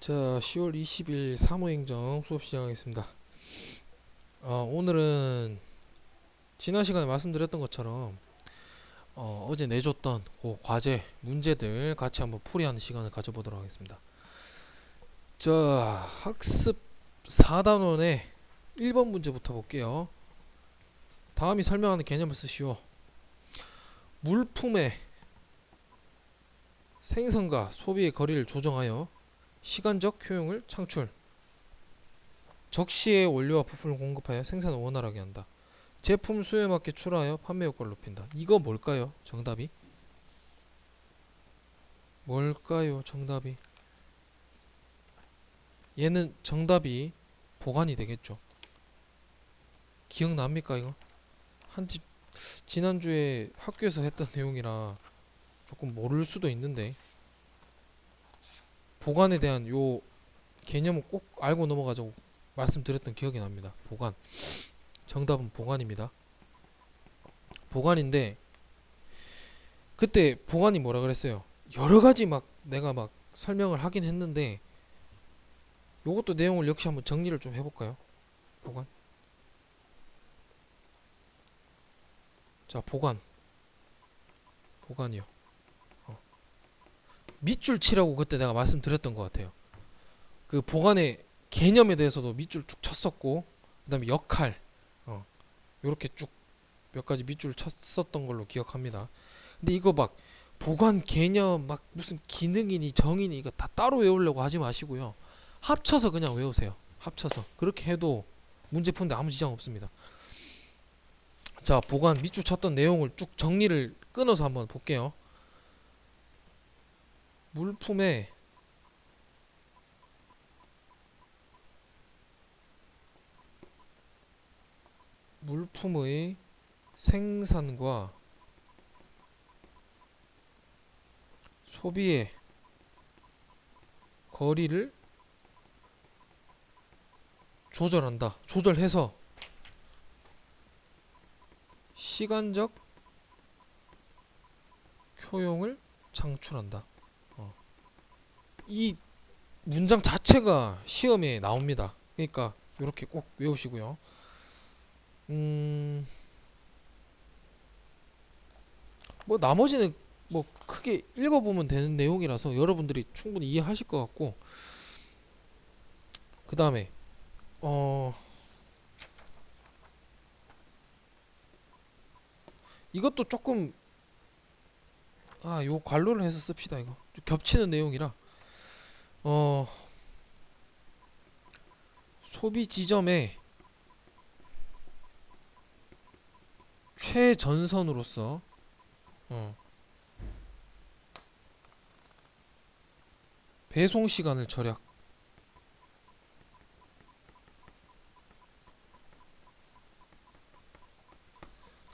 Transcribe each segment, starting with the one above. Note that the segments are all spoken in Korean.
자, 10월 20일 사무행정 수업 시작하겠습니다. 오늘은 지난 시간에 말씀드렸던 것처럼 어제 내줬던 그 과제 문제들 같이 한번 풀이하는 시간을 가져보도록 하겠습니다. 자, 학습 4단원의 1번 문제부터 볼게요. 다음이 설명하는 개념을 쓰시오. 물품의 생산과 소비의 거리를 조정하여 시간적 효용을 창출, 적시에 원료와 부품을 공급하여 생산을 원활하게 한다. 제품 수요에 맞게 출하하여 판매 효과를 높인다. 이거 뭘까요? 정답이? 뭘까요? 정답이? 얘는 정답이 보관이 되겠죠. 기억납니까 이거? 지난주에 학교에서 했던 내용이라 조금 모를 수도 있는데 보관에 대한 요 개념을 꼭 알고 넘어가자고 말씀드렸던 기억이 납니다. 보관. 정답은 보관입니다. 보관인데 그때 보관이 뭐라 그랬어요? 여러 가지 막 내가 막 설명을 하긴 했는데 요것도 내용을 역시 한번 정리를 좀 해볼까요? 보관. 자, 보관이요. 밑줄 치라고 그때 내가 말씀드렸던 것 같아요. 그 보관의 개념에 대해서도 밑줄 쭉 쳤었고, 그 다음에 역할, 요렇게 쭉 몇 가지 밑줄을 쳤었던 걸로 기억합니다. 근데 이거 막 보관 개념 막 무슨 기능이니 정의니 이거 다 따로 외우려고 하지 마시고요. 합쳐서 그냥 외우세요. 합쳐서. 그렇게 해도 문제 푸는데 아무 지장 없습니다. 자, 보관 밑줄 쳤던 내용을 쭉 정리를 끊어서 한번 볼게요. 물품의 생산과 소비의 거리를 조절한다. 조절해서 시간적 효용을 창출한다. 이 문장 자체가 시험에 나옵니다. 그러니까 이렇게 꼭 외우시고요. 뭐 나머지는 뭐 크게 읽어보면 되는 내용이라서 여러분들이 충분히 이해하실 것 같고, 그 다음에 이것도 조금 요 관로를 해서 씁시다. 이거 좀 겹치는 내용이라 소비 지점의 최전선으로서 배송 시간을 절약.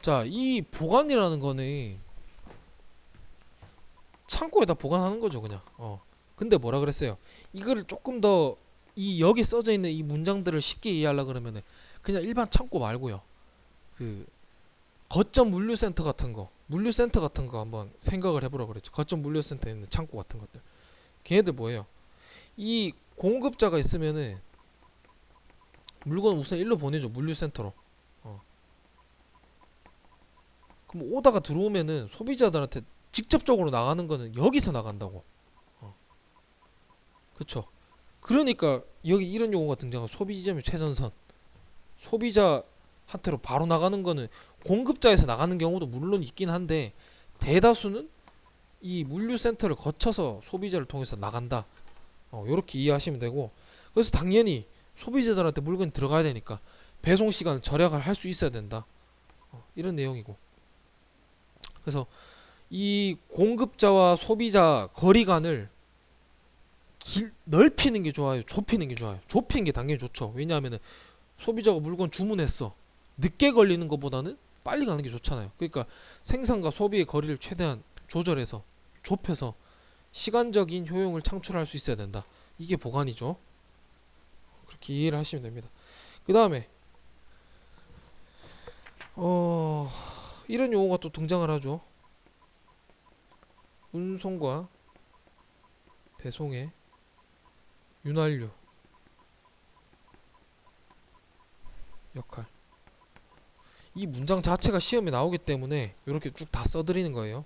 자, 이 보관이라는 거는 창고에다 보관하는 거죠, 그냥. 근데 뭐라 그랬어요? 이거를 조금 더 이 여기 써져 있는 이 문장들을 쉽게 이해하려 그러면은 그냥 일반 창고 말고요. 그 거점 물류센터 같은 거, 물류센터 같은 거 한번 생각을 해보라 그랬죠. 거점 물류센터에 있는 창고 같은 것들. 걔네들 뭐예요? 이 공급자가 있으면은 물건 우선 일로 보내죠. 물류센터로. 그럼 오다가 들어오면은 소비자들한테 직접적으로 나가는 거는 여기서 나간다고. 그쵸? 그러니까 여기 이런 용어가 등장한 소비 지점의 최전선. 소비자한테로 바로 나가는 거는 공급자에서 나가는 경우도 물론 있긴 한데 대다수는 이 물류센터를 거쳐서 소비자를 통해서 나간다. 요렇게 이해하시면 되고, 그래서 당연히 소비자들한테 물건이 들어가야 되니까 배송 시간을 절약을 할 수 있어야 된다. 이런 내용이고, 그래서 이 공급자와 소비자 거리간을 넓히는 게 좋아요? 좁히는 게 좋아요? 좁히는 게 당연히 좋죠. 왜냐하면 소비자가 물건 주문했어. 늦게 걸리는 것보다는 빨리 가는 게 좋잖아요. 그러니까 생산과 소비의 거리를 최대한 조절해서 좁혀서 시간적인 효용을 창출할 수 있어야 된다. 이게 보관이죠. 그렇게 이해를 하시면 됩니다. 그 다음에 이런 용어가 또 등장을 하죠. 운송과 배송의 윤활유 역할. 이 문장 자체가 시험에 나오기 때문에 이렇게 쭉 다 써드리는 거예요.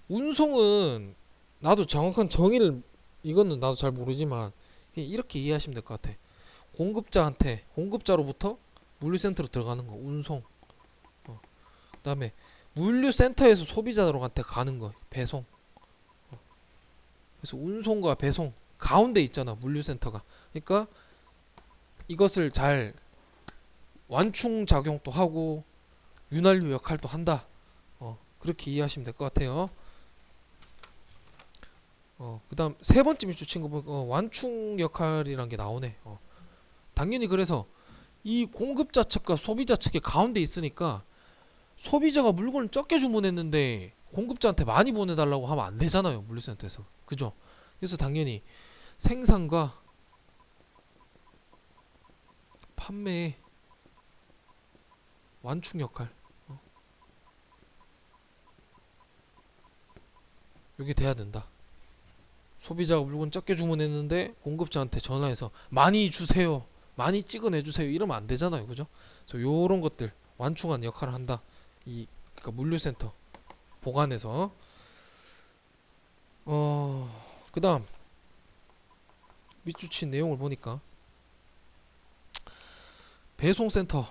운송은 나도 정확한 정의를 이거는 나도 잘 모르지만 그냥 이렇게 이해하시면 될 것 같아. 공급자로부터 물류센터로 들어가는 거 운송. 그다음에 물류센터에서 소비자들한테 가는 거 배송. 그래서 운송과 배송 가운데 있잖아 물류센터가. 그러니까 이것을 잘 완충 작용도 하고 윤활유 역할도 한다. 그렇게 이해하시면 될 것 같아요. 그다음 세 번째 밑줄 친 거 보니까 완충 역할이란 게 나오네. 당연히 그래서 이 공급자 측과 소비자 측의 가운데 있으니까 소비자가 물건을 적게 주문했는데 공급자한테 많이 보내달라고 하면 안 되잖아요 물류센터에서. 그죠? 그래서 당연히 생산과 판매의 완충 역할 이게 돼야 된다. 소비자가 물건 적게 주문했는데 공급자한테 전화해서 많이 주세요, 많이 찍어내 주세요 이러면 안 되잖아요, 그죠? 그래서 요런 것들 완충하는 역할을 한다. 이 그러니까 물류센터 보관해서. 그다음 밑줄 친 내용을 보니까 배송센터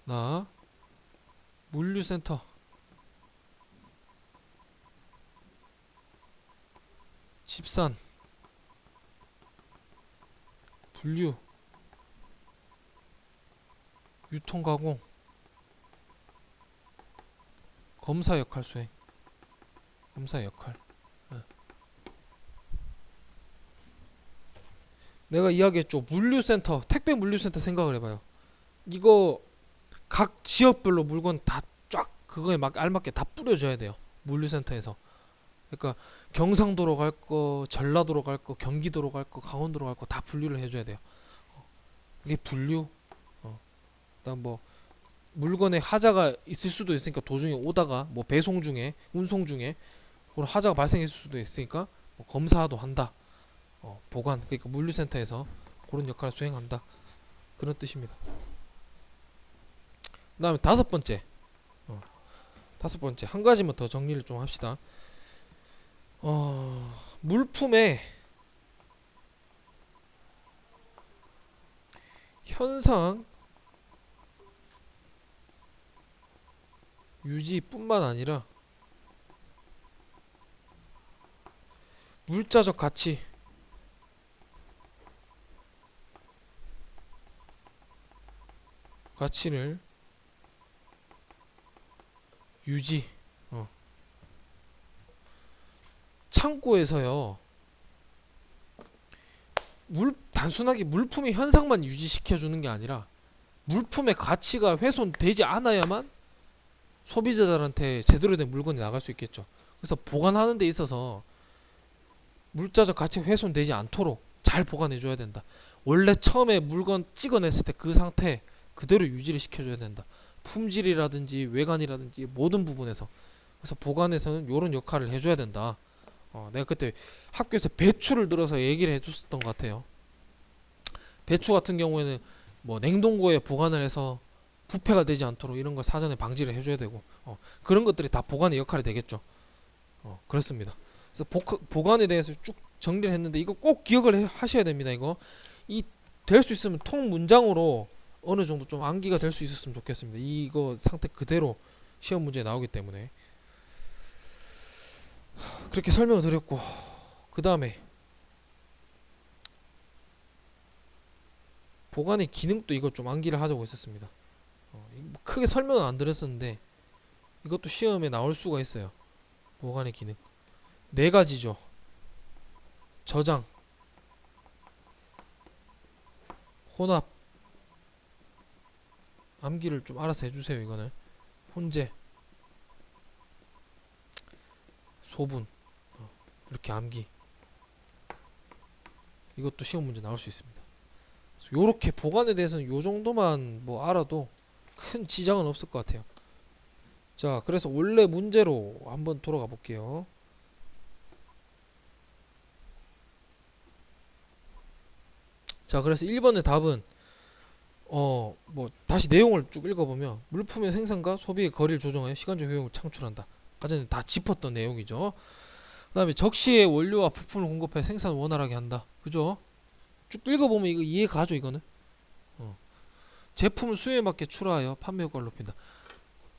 나 물류센터 집산 분류 유통가공 검사 역할 수행. 검사 역할. 내가 이야기했죠. 물류센터, 택배 물류센터 생각을 해봐요. 이거 각 지역별로 물건 다 쫙 그거에 막 알맞게 다 뿌려줘야 돼요. 물류센터에서. 그러니까 경상도로 갈 거, 전라도로 갈 거, 경기도로 갈 거, 강원도로 갈 거 다 분류를 해줘야 돼요. 이게 분류. 그다음 뭐 물건에 하자가 있을 수도 있으니까 도중에 오다가 뭐 배송 중에 운송 중에 그런 하자가 발생했을 수도 있으니까 뭐 검사도 한다. 보관 그러니까 물류센터에서 그런 역할을 수행한다. 그런 뜻입니다. 그다음에 다섯 번째 한 가지만 더 정리를 좀 합시다. 물품의 현상 유지뿐만 아니라 물자적 가치를 유지. 창고에서요. 단순하게 물품의 현상만 유지시켜 주는 게 아니라 물품의 가치가 훼손되지 않아야만 소비자들한테 제대로 된 물건이 나갈 수 있겠죠. 그래서 보관하는 데 있어서 물자적 가치가 훼손되지 않도록 잘 보관해 줘야 된다. 원래 처음에 물건 찍어냈을 때 그 상태 그대로 유지를 시켜줘야 된다. 품질이라든지 외관이라든지 모든 부분에서. 그래서 보관에서는 이런 역할을 해줘야 된다. 내가 그때 학교에서 배추를 들어서 얘기를 해줬었던 것 같아요. 배추 같은 경우에는 뭐 냉동고에 보관을 해서 부패가 되지 않도록 이런 걸 사전에 방지를 해줘야 되고 그런 것들이 다 보관의 역할이 되겠죠. 그렇습니다. 그래서 보관에 대해서 쭉 정리를 했는데 이거 꼭 기억을 하셔야 됩니다. 이거 이 될 수 있으면 통 문장으로 어느 정도 좀 암기가 될 수 있었으면 좋겠습니다. 이거 상태 그대로 시험 문제에 나오기 때문에 그렇게 설명을 드렸고 그 다음에 보관의 기능도 이거 좀 암기를 하자고 했었습니다. 크게 설명은 안 드렸었는데 이것도 시험에 나올 수가 있어요. 보관의 기능 네 가지죠. 저장, 혼합, 암기를 좀 알아서 해주세요. 이거는 혼재, 소분 이렇게 암기 이것도 시험 문제 나올 수 있습니다. 요렇게 보관에 대해서는 요 정도만 뭐 알아도 큰 지장은 없을 것 같아요. 자, 그래서 원래 문제로 한번 돌아가 볼게요. 자, 그래서 1번의 답은 뭐 다시 내용을 쭉 읽어보면 물품의 생산과 소비의 거리를 조정하여 시간적 효용을 창출한다. 아까 전에 다 짚었던 내용이죠. 그 다음에 적시에 원료와 부품을 공급해 생산을 원활하게 한다. 그죠? 쭉 읽어보면 이거 이해 가죠, 이거는? 제품을 수요에 맞게 출하하여 판매 효과를 높인다.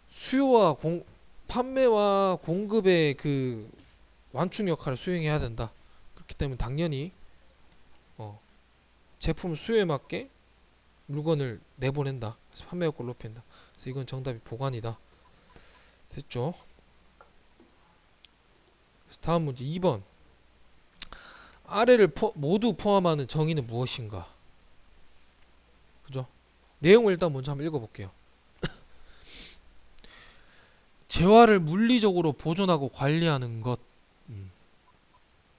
수요와 판매와 공급의 그 완충 역할을 수행해야 된다. 그렇기 때문에 당연히 제품을 수요에 맞게 물건을 내보낸다. 그래서 판매 효과를 높인다. 그래서 이건 정답이 보관이다. 됐죠? 그래서 다음 문제 2번. 아래를 모두 포함하는 정의는 무엇인가? 그죠? 내용을 일단 먼저 한번 읽어볼게요. 재화를 물리적으로 보존하고 관리하는 것.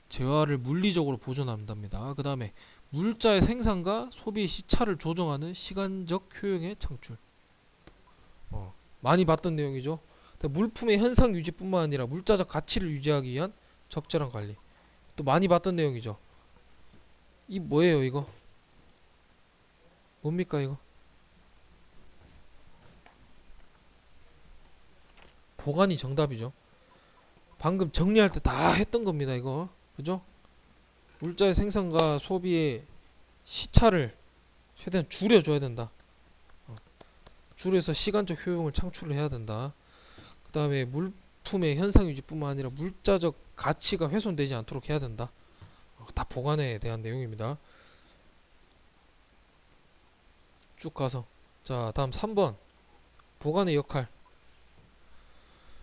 재화를 물리적으로 보존한답니다. 그 다음에 물자의 생산과 소비의 시차를 조정하는 시간적 효용의 창출. 많이 봤던 내용이죠. 물품의 현상 유지뿐만 아니라 물자적 가치를 유지하기 위한 적절한 관리. 또 많이 봤던 내용이죠. 이 뭐예요, 이거? 뭡니까, 이거? 보관이 정답이죠. 방금 정리할 때 다 했던 겁니다, 이거. 그죠? 물자의 생산과 소비의 시차를 최대한 줄여줘야 된다. 줄여서 시간적 효용을 창출을 해야 된다. 그 다음에 물품의 현상 유지뿐만 아니라 물자적 가치가 훼손되지 않도록 해야 된다. 다 보관에 대한 내용입니다. 쭉 가서 자, 다음 3번 보관의 역할.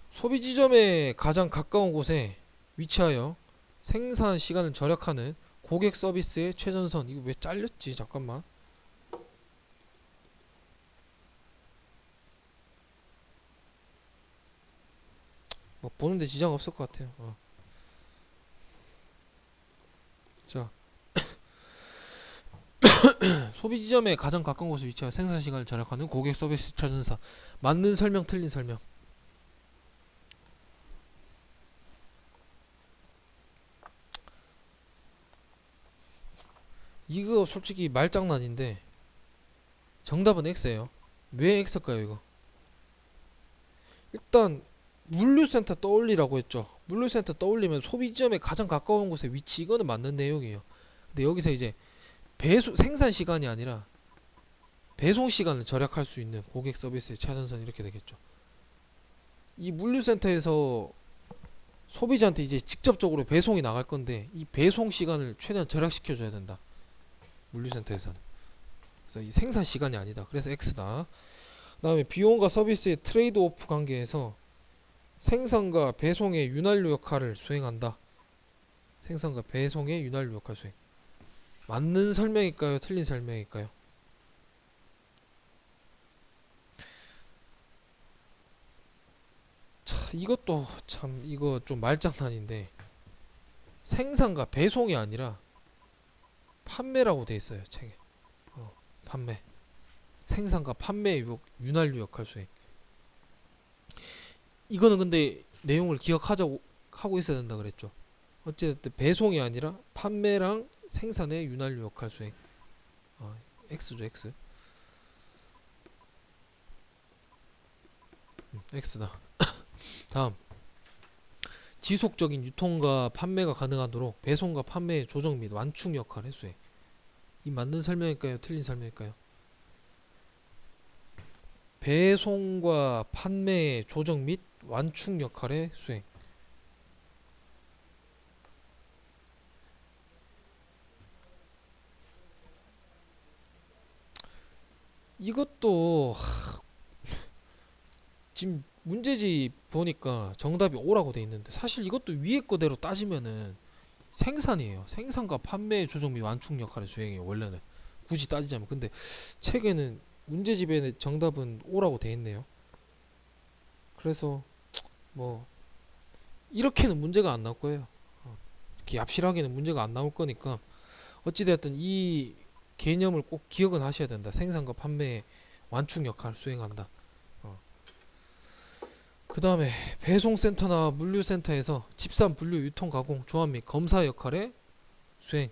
소비 지점에 가장 가까운 곳에 위치하여 생산 시간을 절약하는 고객 서비스의 최전선. 이거 왜 잘렸지? 잠깐만. 뭐 보는데 지장 없을 것 같아요. 자, 소비 지점에 가장 가까운 곳에 위치하여 생산 시간을 절약하는 고객 서비스 최전선. 맞는 설명, 틀린 설명. 이거 솔직히 말장난인데 정답은 X예요. 왜 X일까요, 이거? 일단 물류센터 떠올리라고 했죠. 물류센터 떠올리면 소비지점에 가장 가까운 곳에 위치, 이거는 맞는 내용이에요. 근데 여기서 이제 생산 시간이 아니라 배송 시간을 절약할 수 있는 고객 서비스의 최전선, 이렇게 되겠죠. 이 물류센터에서 소비자한테 이제 직접적으로 배송이 나갈 건데 이 배송 시간을 최대한 절약시켜 줘야 된다. 물류센터에서는. 그래서 이 생산 시간이 아니다. 그래서 X다. 그다음에 비용과 서비스의 트레이드 오프 관계에서 생산과 배송의 윤활유 역할을 수행한다. 생산과 배송의 윤활유 역할 수행. 맞는 설명일까요? 틀린 설명일까요? 차, 이것도 참 이거 좀 말장난인데 생산과 배송이 아니라 판매라고 돼 있어요, 책에. 판매. 생산과 판매의 윤활유 역할 수행. 이거는 근데 내용을 기억하자고 하고 있어야 된다 그랬죠. 어쨌든 배송이 아니라 판매랑 생산의 윤활유 역할 수행. X죠, X. X다. 다음. 지속적인 유통과 판매가 가능하도록 배송과 판매의 조정 및 완충 역할을 수행. 이 맞는 설명일까요? 틀린 설명일까요? 배송과 판매의 조정 및 완충 역할의 수행. 이것도 지금 문제지 보니까 정답이 O라고 돼 있는데 사실 이것도 위에 거대로 따지면은 생산이에요. 생산과 판매의 조정 및 완충 역할의 수행이에요. 원래는 굳이 따지자면. 근데 책에는 문제집에 정답은 O라고 돼 있네요. 그래서 뭐 이렇게는 문제가 안 나올 거예요. 이렇게 얍실하게는 문제가 안 나올 거니까 어찌되었든 이 개념을 꼭 기억은 하셔야 된다. 생산과 판매의 완충 역할을 수행한다. 그 다음에 배송센터나 물류센터에서 집산 분류 유통 가공 조합 및 검사 역할의 수행.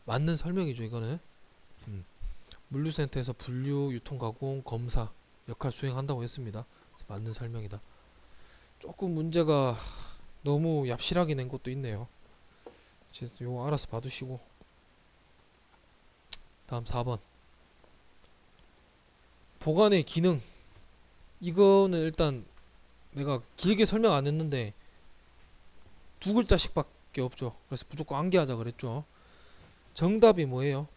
맞는 설명이죠 이거는. 물류센터에서 분류 유통 가공 검사 역할 수행한다고 했습니다. 맞는 설명이다. 조금 문제가 너무 얍실하게 낸 것도 있네요. 요거 알아서 봐두시고. 다음 4번 보관의 기능. 이거는 일단 내가 길게 설명 안 했는데 두 글자씩밖에 없죠. 그래서 무조건 암기하자 그랬죠. 정답이 뭐예요?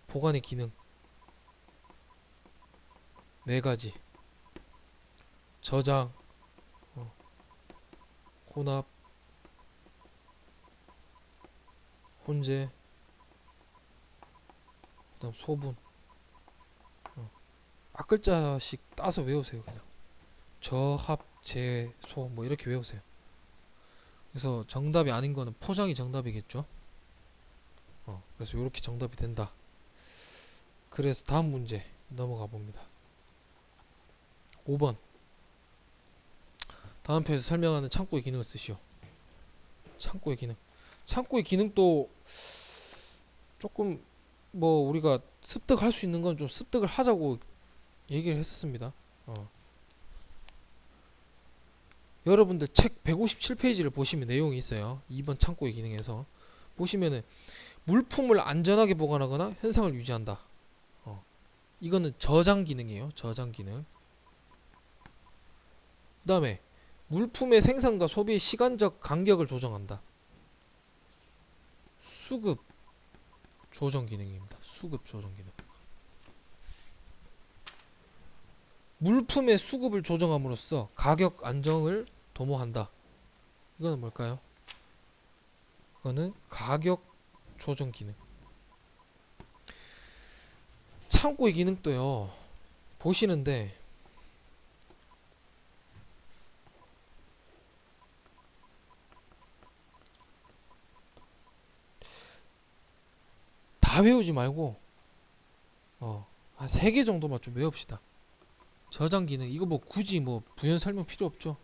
보관의 기능 네 가지. 저장, 혼합, 혼재, 그다음 소분. 앞글자씩 따서 외우세요. 그냥 저합, 재, 소 뭐 이렇게 외우세요. 그래서 정답이 아닌 거는 포장이 정답이겠죠. 그래서 이렇게 정답이 된다. 그래서 다음 문제 넘어가 봅니다. 5번 다음 표에서 설명하는 창고의 기능을 쓰시오. 창고의 기능. 창고의 기능도 조금 뭐 우리가 습득할 수 있는 건 좀 습득을 하자고 얘기를 했었습니다. 여러분들 책 157페이지를 보시면 내용이 있어요. 2번 창고의 기능에서 보시면은 물품을 안전하게 보관하거나 현상을 유지한다. 이거는 저장 기능이에요. 저장 기능. 그 다음에 물품의 생산과 소비의 시간적 간격을 조정한다. 수급 조정 기능입니다. 수급 조정 기능. 물품의 수급을 조정함으로써 가격 안정을 도모한다. 이거는 뭘까요? 이거는 가격 조정 기능. 창고의 기능도요. 보시는데 다 외우지 말고 한 3개 정도만 좀 외웁시다. 저장 기능 이거 뭐 굳이 뭐 부연 설명 필요 없죠.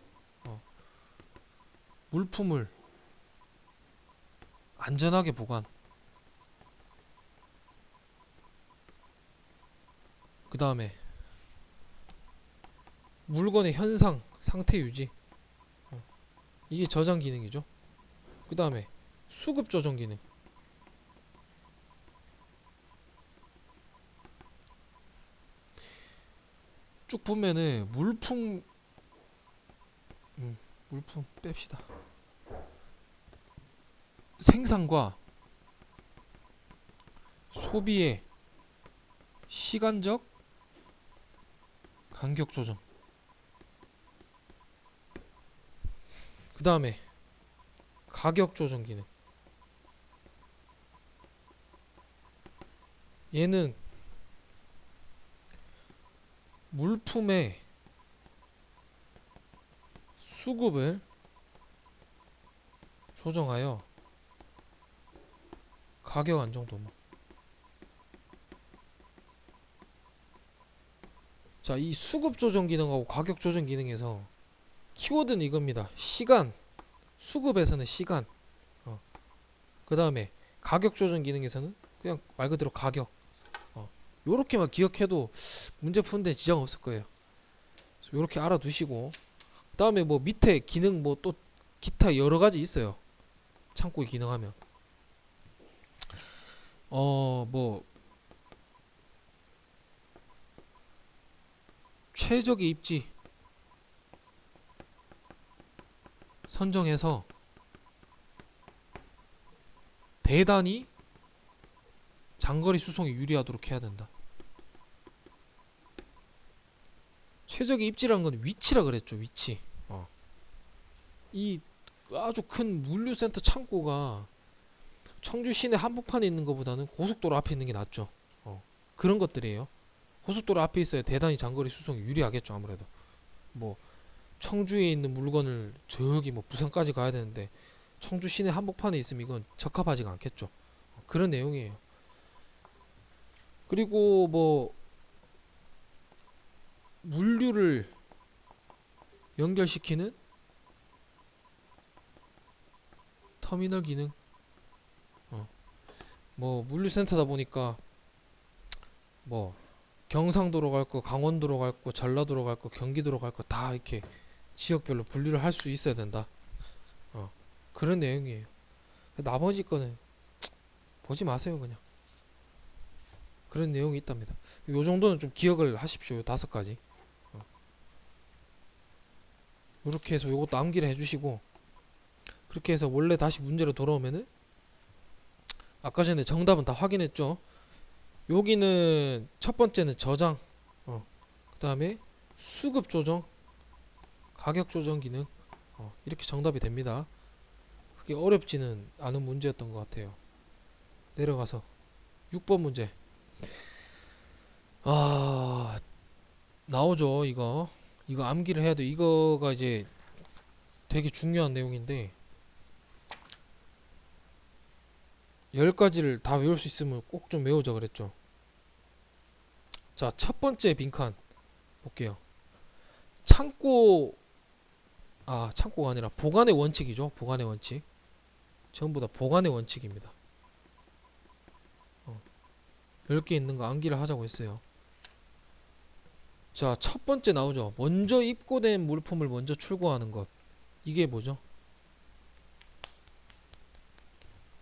물품을 안전하게 보관. 그 다음에 물건의 현상 상태 유지. 이게 저장 기능이죠. 그 다음에 수급 조정 기능. 쭉 보면은 물품 뺍시다. 생산과 소비의 시간적 간격 조정. 그 다음에 가격 조정 기능. 얘는 물품의 수급을 조정하여 가격 안정 도모. 자, 이 수급 조정 기능하고 가격 조정 기능에서 키워드는 이겁니다. 시간. 수급에서는 시간. 그 다음에 가격 조정 기능에서는 그냥 말 그대로 가격. 요렇게만 기억해도 문제 푸는데 지장 없을 거예요. 요렇게 알아두시고 그 다음에 뭐 밑에 기능 뭐 또 기타 여러 가지 있어요. 창고에 기능하면 뭐 최적의 입지 선정해서 대단히 장거리 수송이 유리하도록 해야 된다. 최적의 입지라는 건 위치라 그랬죠. 위치. 이 아주 큰 물류센터 창고가 청주 시내 한복판에 있는 것보다는 고속도로 앞에 있는 게 낫죠. 그런 것들이에요. 고속도로 앞에 있어야 대단히 장거리 수송이 유리하겠죠. 아무래도 뭐 청주에 있는 물건을 저기 뭐 부산까지 가야 되는데 청주 시내 한복판에 있으면 이건 적합하지가 않겠죠. 그런 내용이에요. 그리고 뭐 물류를 연결시키는 터미널 기능. 뭐 물류센터다 보니까 뭐 경상도로 갈 거, 강원도로 갈 거, 전라도로 갈 거, 경기도로 갈 거 다 이렇게 지역별로 분류를 할 수 있어야 된다. 그런 내용이에요. 나머지 거는 보지 마세요, 그냥. 그런 내용이 있답니다. 요 정도는 좀 기억을 하십시오. 요 5가지. 이렇게 해서 요것도 암기를 해주시고, 그렇게 해서 원래 다시 문제로 돌아오면은 아까 전에 정답은 다 확인했죠. 여기는 첫 번째는 저장, 그 다음에 수급 조정, 가격 조정 기능, 이렇게 정답이 됩니다. 그게 어렵지는 않은 문제였던 것 같아요. 내려가서 6번 문제. 나오죠. 이거 암기를 해야 돼. 이거가 이제 되게 중요한 내용인데 10가지를 다 외울 수 있으면 꼭 좀 외우자 그랬죠. 자, 첫 번째 빈칸 볼게요. 창고가 아니라 보관의 원칙이죠. 보관의 원칙. 전부 다 보관의 원칙입니다. 10개 있는 거 암기를 하자고 했어요. 자, 첫 번째 나오죠. 먼저 입고된 물품을 먼저 출고하는 것. 이게 뭐죠?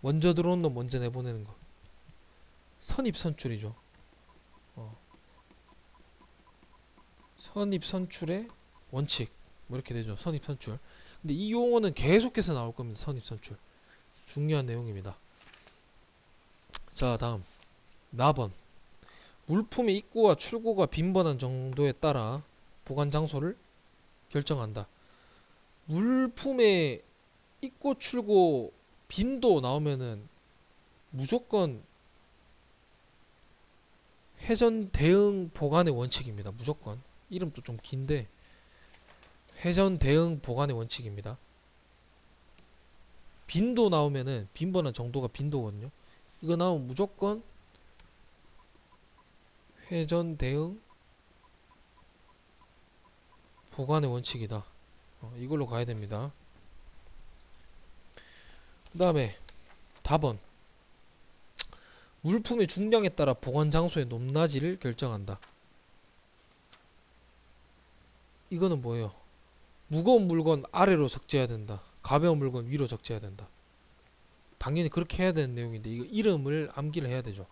먼저 들어온 놈 먼저 내보내는 것. 선입선출이죠. 선입선출의 원칙. 뭐 이렇게 되죠. 선입선출. 근데 이 용어는 계속해서 나올 겁니다. 선입선출. 중요한 내용입니다. 자, 다음. 4번. 물품의 입고와 출고가 빈번한 정도에 따라 보관 장소를 결정한다. 물품의 입고 출고 빈도 나오면은 무조건 회전 대응 보관의 원칙입니다. 무조건. 이름도 좀 긴데 회전 대응 보관의 원칙입니다. 빈도 나오면은 빈번한 정도가 빈도거든요. 이거 나오면 무조건 회전 대응 보관의 원칙이다. 이걸로 가야 됩니다. 그 다음에 4번. 물품의 중량에 따라 보관 장소의 높낮이를 결정한다. 이거는 뭐예요? 무거운 물건 아래로 적재해야 된다. 가벼운 물건 위로 적재해야 된다. 당연히 그렇게 해야 되는 내용인데 이거 이름을 암기를 해야 되죠.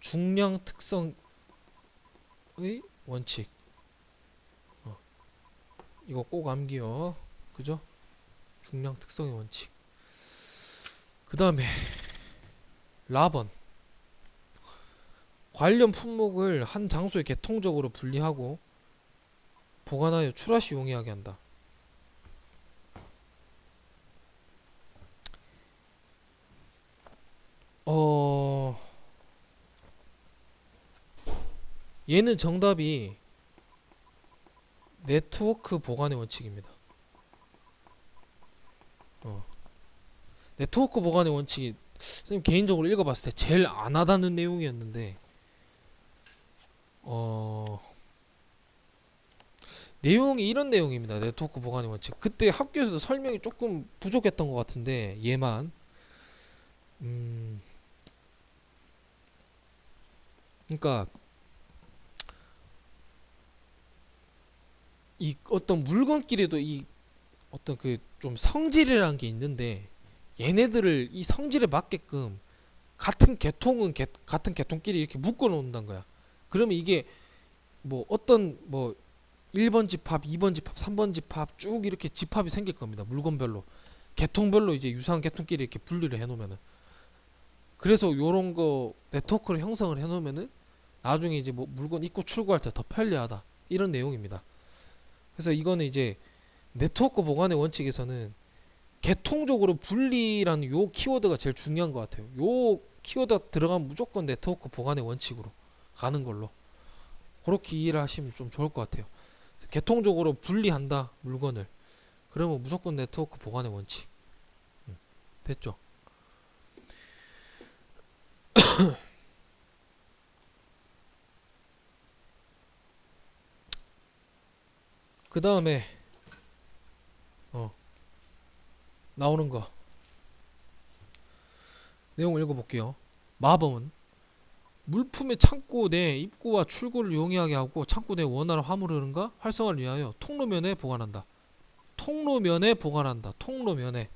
중량 특성의 원칙. 이거 꼭 암기요. 그죠? 중량 특성의 원칙. 그 다음에 라번. 관련 품목을 한 장소에 개통적으로 분리하고 보관하여 출하 시 용이하게 한다. 얘는 정답이 네트워크 보관의 원칙입니다. 네트워크 보관의 원칙이 선생님 개인적으로 읽어봤을 때 제일 안 와닿는 내용이었는데 내용이 이런 내용입니다. 네트워크 보관의 원칙. 그때 학교에서 설명이 조금 부족했던 것 같은데 얘만 그러니까 이 어떤 물건끼리도 이 어떤 그 좀 성질이라는 게 있는데 얘네들을 이 성질에 맞게끔 같은 계통은 같은 계통끼리 이렇게 묶어 놓는다는 거야. 그러면 이게 뭐 어떤 뭐 1번 집합, 2번 집합, 3번 집합 쭉 이렇게 집합이 생길 겁니다. 물건별로. 계통별로 이제 유사한 계통끼리 이렇게 분리를 해 놓으면은. 그래서 요런 거 네트워크를 형성을 해 놓으면은 나중에 이제 뭐 물건 입고 출고할 때 더 편리하다. 이런 내용입니다. 그래서 이거는 이제 네트워크 보관의 원칙에서는 계통적으로 분리라는 요 키워드가 제일 중요한 것 같아요. 요 키워드가 들어가면 무조건 네트워크 보관의 원칙으로 가는 걸로 그렇게 이해를 하시면 좀 좋을 것 같아요. 계통적으로 분리한다 물건을. 그러면 무조건 네트워크 보관의 원칙. 됐죠? 그 다음에 나오는 거 내용 읽어볼게요. 마법은 물품의 창고 내 입구와 출구를 용이하게 하고 창고 내 원활한 화물 흐름과 활성화를 위하여 통로면에 보관한다. 통로면에 보관한다. 통로면에.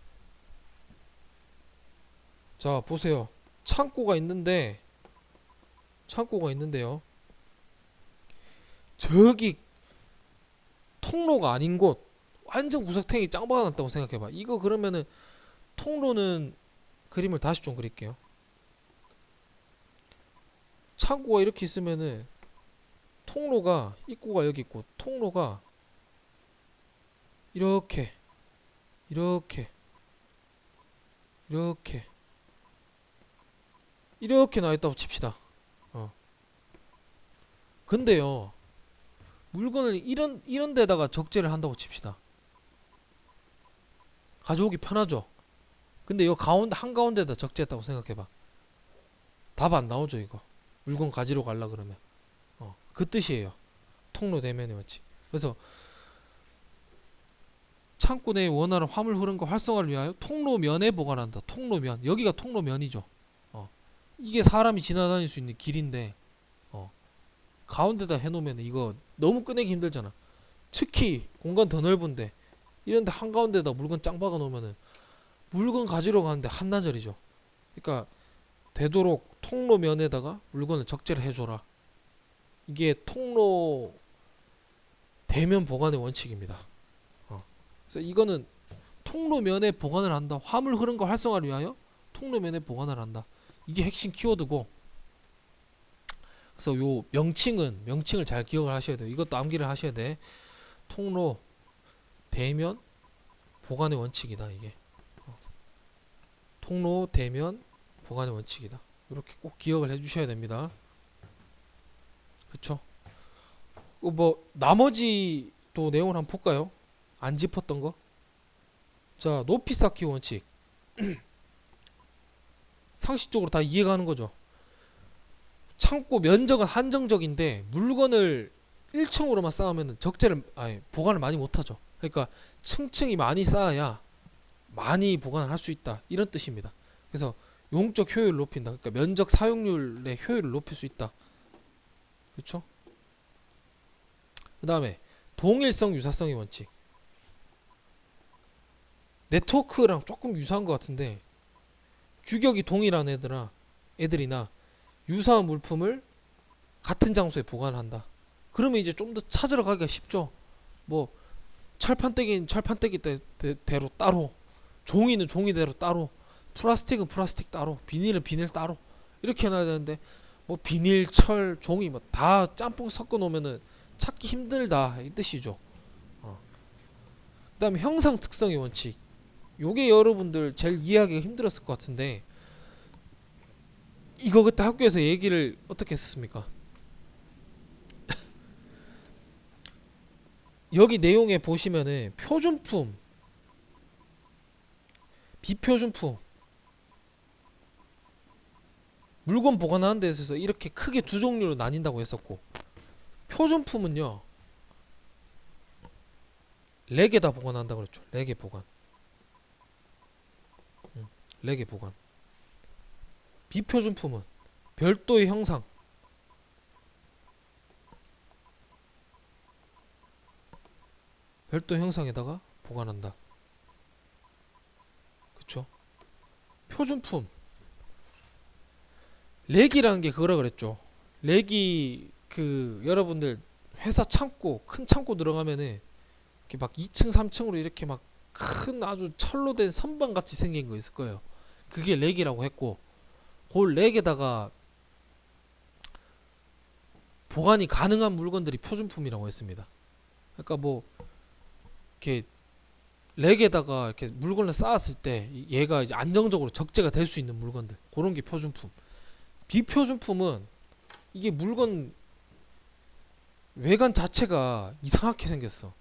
자, 보세요. 창고가 있는데요. 저기 통로가 아닌 곳 완전 구석탱이 짱 박아놨다고 생각해봐. 이거 그러면은 통로는 그림을 다시 좀 그릴게요. 창고가 이렇게 있으면은 통로가 입구가 여기 있고 통로가 이렇게 이렇게 이렇게 이렇게 나와있다고 칩시다. 근데요, 물건을 이런 데다가 적재를 한다고 칩시다. 가져오기 편하죠. 근데 이 가운데 한가운데다 적재했다고 생각해봐. 답 안 나오죠. 이거 물건 가지러 갈라 그러면 그 뜻이에요. 통로 대면에 원칙. 그래서 창고 내의 원활한 화물 흐름과 활성화를 위하여 통로면에 보관한다. 통로면, 여기가 통로면이죠. 이게 사람이 지나다닐 수 있는 길인데 가운데다 해놓으면 이거 너무 꺼내기 힘들잖아. 특히 공간 더 넓은데 이런데 한가운데다 물건 짱 박아 놓으면은 물건 가지러 가는데 한나절이죠. 그러니까 되도록 통로면에다가 물건을 적재를 해줘라. 이게 통로 대면 보관의 원칙입니다. 그래서 이거는 통로면에 보관을 한다. 화물 흐름과 활성화를 위하여 통로면에 보관을 한다. 이게 핵심 키워드고, 그래서 요 명칭을 잘 기억을 하셔야 돼요. 이것도 암기를 하셔야 돼. 통로 대면 보관의 원칙이다. 이게 통로 대면 보관의 원칙이다. 이렇게 꼭 기억을 해주셔야 됩니다. 그쵸? 뭐 나머지 또 내용을 한번 볼까요? 안 짚었던 거. 자, 높이 쌓기 원칙. 상식적으로 다 이해가는 거죠. 창고 면적은 한정적인데 물건을 1층으로만 쌓으면 보관을 많이 못하죠. 그러니까 층층이 많이 쌓아야 많이 보관을 할 수 있다. 이런 뜻입니다. 그래서 용적 효율을 높인다. 그러니까 면적 사용률의 효율을 높일 수 있다. 그렇죠? 그 다음에 동일성 유사성의 원칙. 네트워크랑 조금 유사한 것 같은데 규격이 동일한 애들이나 유사한 물품을 같은 장소에 보관한다. 그러면 이제 좀 더 찾으러 가기가 쉽죠. 뭐 철판떼기는 철판떼기대로 따로, 종이는 종이대로 따로, 플라스틱은 플라스틱 따로, 비닐은 비닐 따로 이렇게 해놔야 되는데 뭐 비닐, 철, 종이 뭐 다 짬뽕 섞어 놓으면은 찾기 힘들다 이 뜻이죠. 그다음에 형상 특성의 원칙. 요게 여러분들 제일 이해하기가 힘들었을 것 같은데 이거 그때 학교에서 얘기를 어떻게 했습니까? 여기 내용에 보시면은 표준품, 비표준품, 물건 보관하는 데 있어서 이렇게 크게 두 종류로 나뉜다고 했었고, 표준품은요 4개 다 보관한다고 그랬죠. 4개 보관. 4개 보관. 비표준품은 별도의 형상, 별도 형상에다가 보관한다. 그쵸? 표준품. 렉이라는 게 그거라 그랬죠. 렉이 여러분들 회사 창고, 큰 창고 들어가면은 이렇게 막 2층, 3층으로 이렇게 막 큰 아주 철로 된 선반 같이 생긴 거 있을 거예요. 그게 렉이라고 했고, 그 렉에다가 보관이 가능한 물건들이 표준품이라고 했습니다. 그러니까 뭐 이렇게 렉에다가 이렇게 물건을 쌓았을 때 얘가 이제 안정적으로 적재가 될 수 있는 물건들, 그런 게 표준품. 비표준품은 이게 물건 외관 자체가 이상하게 생겼어.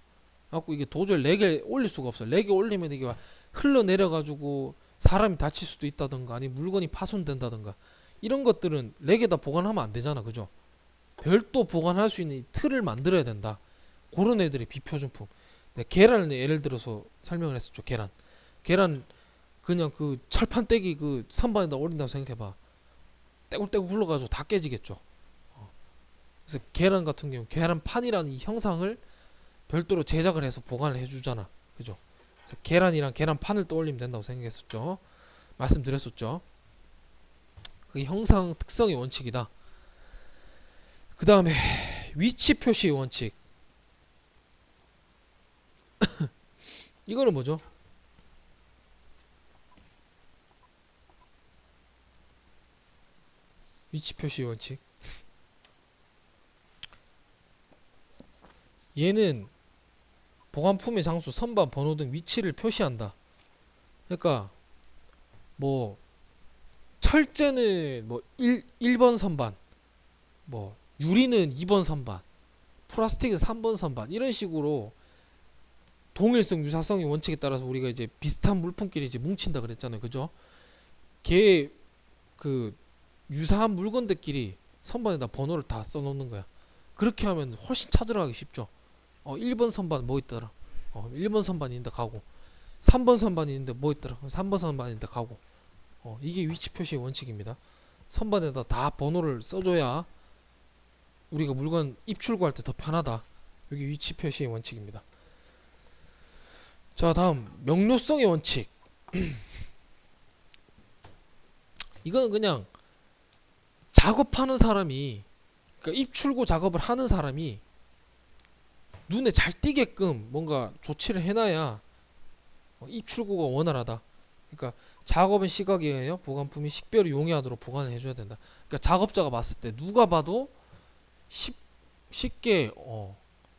갖고 이게 도저히 렉에 올릴 수가 없어. 렉에 올리면 이게 흘러내려가지고 사람이 다칠 수도 있다던가, 아니 물건이 파손된다던가, 이런 것들은 렉에다 보관하면 안 되잖아. 그죠? 별도 보관할 수 있는 이 틀을 만들어야 된다. 그런 애들이 비표준품. 네, 계란을 예를 들어서 설명을 했었죠. 계란 그냥 그 철판 떼기 그 선반에다 올린다고 생각해봐. 떼굴떼굴 굴러가지고 다 깨지겠죠. 그래서 계란 같은 경우 계란판이라는 이 형상을 별도로 제작을 해서 보관을 해주잖아. 그죠? 그래서 계란이랑 계란판을 떠올리면 된다고 생각했었죠. 말씀드렸었죠. 그 형상 특성의 원칙이다. 그 다음에 위치 표시의 원칙. 이거는 뭐죠? 위치 표시의 원칙. 얘는 보관품의 장소, 선반, 번호 등 위치를 표시한다. 그러니까 뭐 철제는 뭐 1번 선반, 뭐 유리는 2번 선반, 플라스틱은 3번 선반 이런 식으로 동일성, 유사성의 원칙에 따라서 우리가 이제 비슷한 물품끼리 이제 뭉친다 그랬잖아요. 그죠? 걔 그 유사한 물건들끼리 선반에다 번호를 다 써놓는 거야. 그렇게 하면 훨씬 찾으러 가기 쉽죠. 1번 선반 뭐 있더라. 1번 선반 있는데 가고 3번 선반 있는데 뭐 있더라. 3번 선반 있는데 가고 이게 위치 표시의 원칙입니다. 선반에다 다 번호를 써줘야 우리가 물건 입출구할 때 더 편하다. 여기 위치 표시의 원칙입니다. 자, 다음 명료성의 원칙. 이거는 그냥 작업하는 사람이, 그러니까 입출구 작업을 하는 사람이 눈에 잘 띄게끔 뭔가 조치를 해놔야 입출구가 원활하다. 그러니까 작업은 시각이에요. 보관품이 식별이 용이하도록 보관을 해줘야 된다. 그러니까 작업자가 봤을 때 누가 봐도 쉽게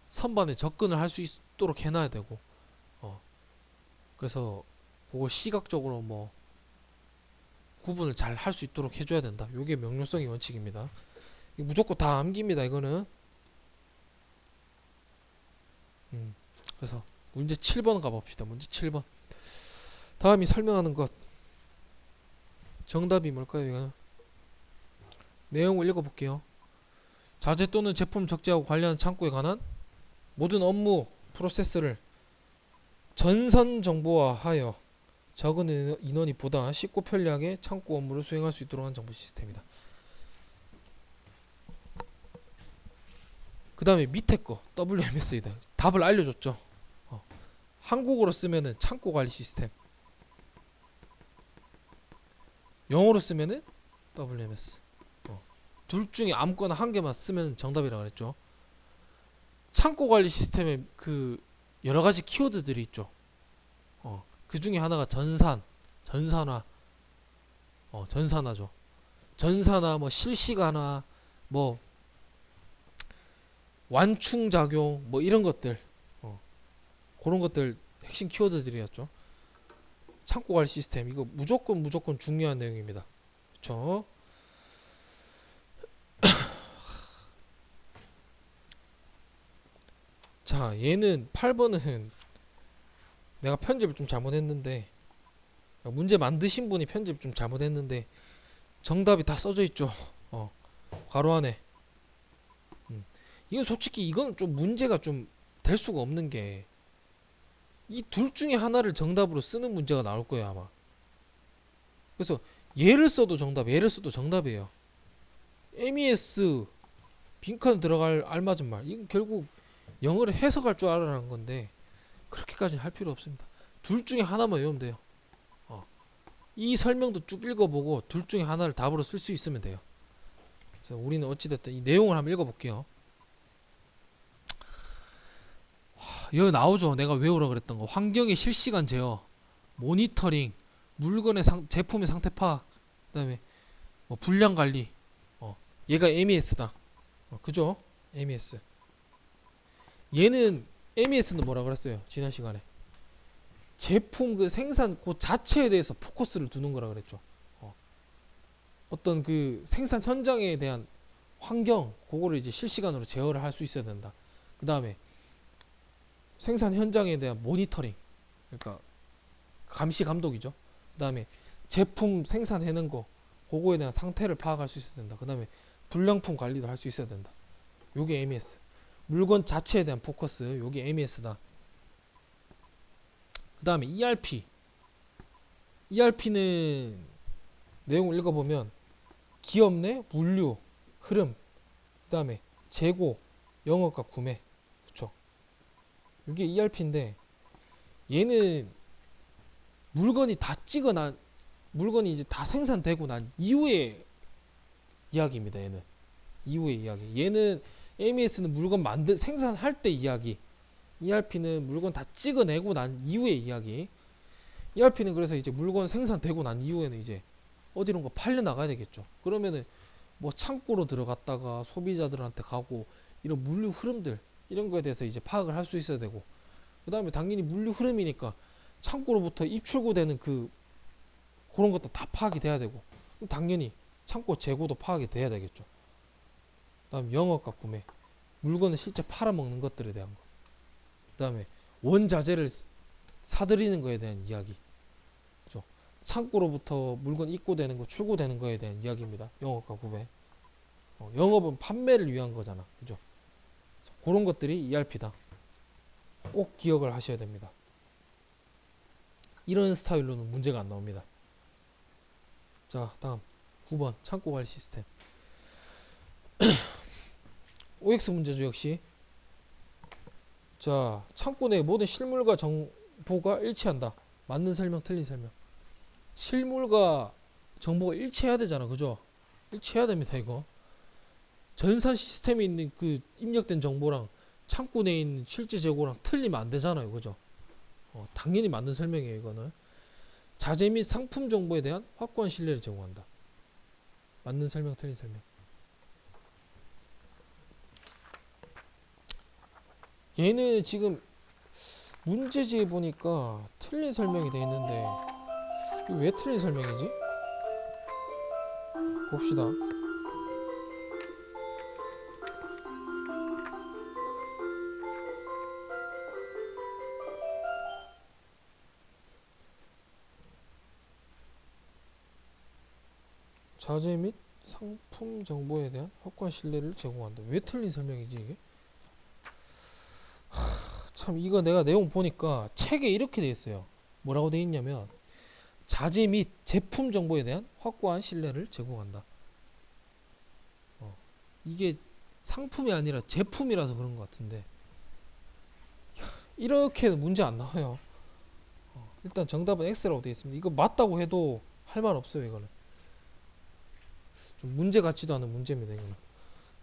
선반에 접근을 할 수 있도록 해놔야 되고, 그래서 그거 시각적으로 뭐 구분을 잘 할 수 있도록 해줘야 된다. 요게 명료성의 원칙입니다. 무조건 다 암기입니다. 이거는. 그래서 문제 7번 가봅시다. 문제 7번. 다음이 설명하는 것. 정답이 뭘까요? 이거 내용을 읽어볼게요. 자재 또는 제품 적재하고 관련한 창고에 관한 모든 업무 프로세스를 전선 정보화하여 적은 인원이 보다 쉽고 편리하게 창고 업무를 수행할 수 있도록 한 정보 시스템이다. 그 다음에 밑에 거 WMS이다. 답을 알려줬죠. 한국어로 쓰면은 창고 관리 시스템, 영어로 쓰면은 WMS. 둘 중에 아무거나 한 개만 쓰면 정답이라고 그랬죠. 창고 관리 시스템에 그 여러 가지 키워드들이 있죠. 그 중에 하나가 전산화, 전산화죠. 전산화, 뭐 실시간화, 뭐 완충작용, 뭐 이런 것들, 그런 것들 핵심 키워드들이었죠. 창고 관리 시스템 이거 무조건 중요한 내용입니다. 그렇죠? 자, 얘는 8번은 내가 편집을 좀 잘못했는데, 문제 만드신 분이 편집 좀 잘못했는데 정답이 다 써져 있죠. 괄호 안에. 이건 솔직히 이건 좀 문제가 좀 될 수가 없는 게, 이 둘 중에 하나를 정답으로 쓰는 문제가 나올 거예요 아마. 그래서 얘를 써도 정답, 얘를 써도 정답이에요. MES 빈칸 들어갈 알맞은 말, 이건 결국 영어를 해석할 줄 알아라는 건데 그렇게까지는 할 필요 없습니다. 둘 중에 하나만 외우면 돼요. 이 설명도 쭉 읽어보고 둘 중에 하나를 답으로 쓸 수 있으면 돼요. 그래서 우리는 어찌됐든 이 내용을 한번 읽어볼게요. 여기 나오죠. 내가 외우라 그랬던 거. 환경의 실시간 제어, 모니터링, 물건의 제품의 상태 파악, 그다음에 뭐 불량 관리. 얘가 MES다. 그죠? MES. 얘는 MES는 뭐라 그랬어요? 지난 시간에 제품 그 생산 그 자체에 대해서 포커스를 두는 거라 그랬죠. 어떤 그 생산 현장에 대한 환경, 그거를 이제 실시간으로 제어를 할 수 있어야 된다. 그 다음에 생산 현장에 대한 모니터링, 그러니까 감시 감독이죠. 그 다음에 제품 생산해낸 거, 그거에 대한 상태를 파악할 수 있어야 된다. 그 다음에 불량품 관리도 할 수 있어야 된다. 요게 MES. 물건 자체에 대한 포커스, 요게 MES다. 그 다음에 ERP는 내용을 읽어보면 기업 내 물류, 흐름, 그 다음에 재고, 영업과 구매, 그쵸? 이게 ERP인데 얘는 물건이 물건이 이제 다 생산되고 난 이후의 이야기입니다. 얘는 이후의 이야기. 얘는 MES는 물건 생산할 때 이야기. ERP는 물건 다 찍어내고 난 이후의 이야기. ERP는 그래서 이제 물건 생산되고 난 이후에는 이제 어디론가 팔려 나가야 되겠죠. 그러면은 뭐 창고로 들어갔다가 소비자들한테 가고 이런 물류 흐름들 이런 거에 대해서 이제 파악을 할 수 있어야 되고, 그 다음에 당연히 물류 흐름이니까 창고로부터 입출고되는 그런 것도 다 파악이 돼야 되고, 당연히 창고 재고도 파악이 돼야 되겠죠. 그 다음 영업과 구매, 물건을 실제 팔아먹는 것들에 대한 거, 그 다음에 원자재를 사들이는 거에 대한 이야기, 그죠? 창고로부터 물건 입고되는 거, 출고되는 거에 대한 이야기입니다. 영업과 구매. 영업은 판매를 위한 거잖아, 그죠? 그런 것들이 ERP다. 꼭 기억을 하셔야 됩니다. 이런 스타일로는 문제가 안 나옵니다. 자, 다음 9번 창고관리 시스템. OX 문제죠, 역시. 자, 창고 내 모든 실물과 정보가 일치한다. 맞는 설명, 틀린 설명. 실물과 정보가 일치해야 되잖아, 그죠? 일치해야 됩니다, 이거. 전산 시스템에 있는 그 입력된 정보랑 창고 내에 있는 실제 재고랑 틀리면 안 되잖아요, 그죠? 당연히 맞는 설명이에요, 이거는. 자재 및 상품 정보에 대한 확고한 신뢰를 제공한다. 맞는 설명, 틀린 설명. 얘는 지금 문제지에 보니까 틀린 설명이 돼 있는데 이거 왜 틀린 설명이지? 봅시다. 자재 및 상품 정보에 대한 확고한 신뢰를 제공한다. 왜 틀린 설명이지 이게? 참, 이거 내가 내용 보니까 책에 이렇게 돼 있어요. 뭐라고 돼 있냐면 자재 및 제품 정보에 대한 확고한 신뢰를 제공한다. 이게 상품이 아니라 제품이라서 그런 것 같은데 이렇게 문제 안 나와요. 일단 정답은 X라고 되어 있습니다. 이거 맞다고 해도 할 말 없어요. 이거는 좀 문제 같지도 않은 문제입니다. 이거는.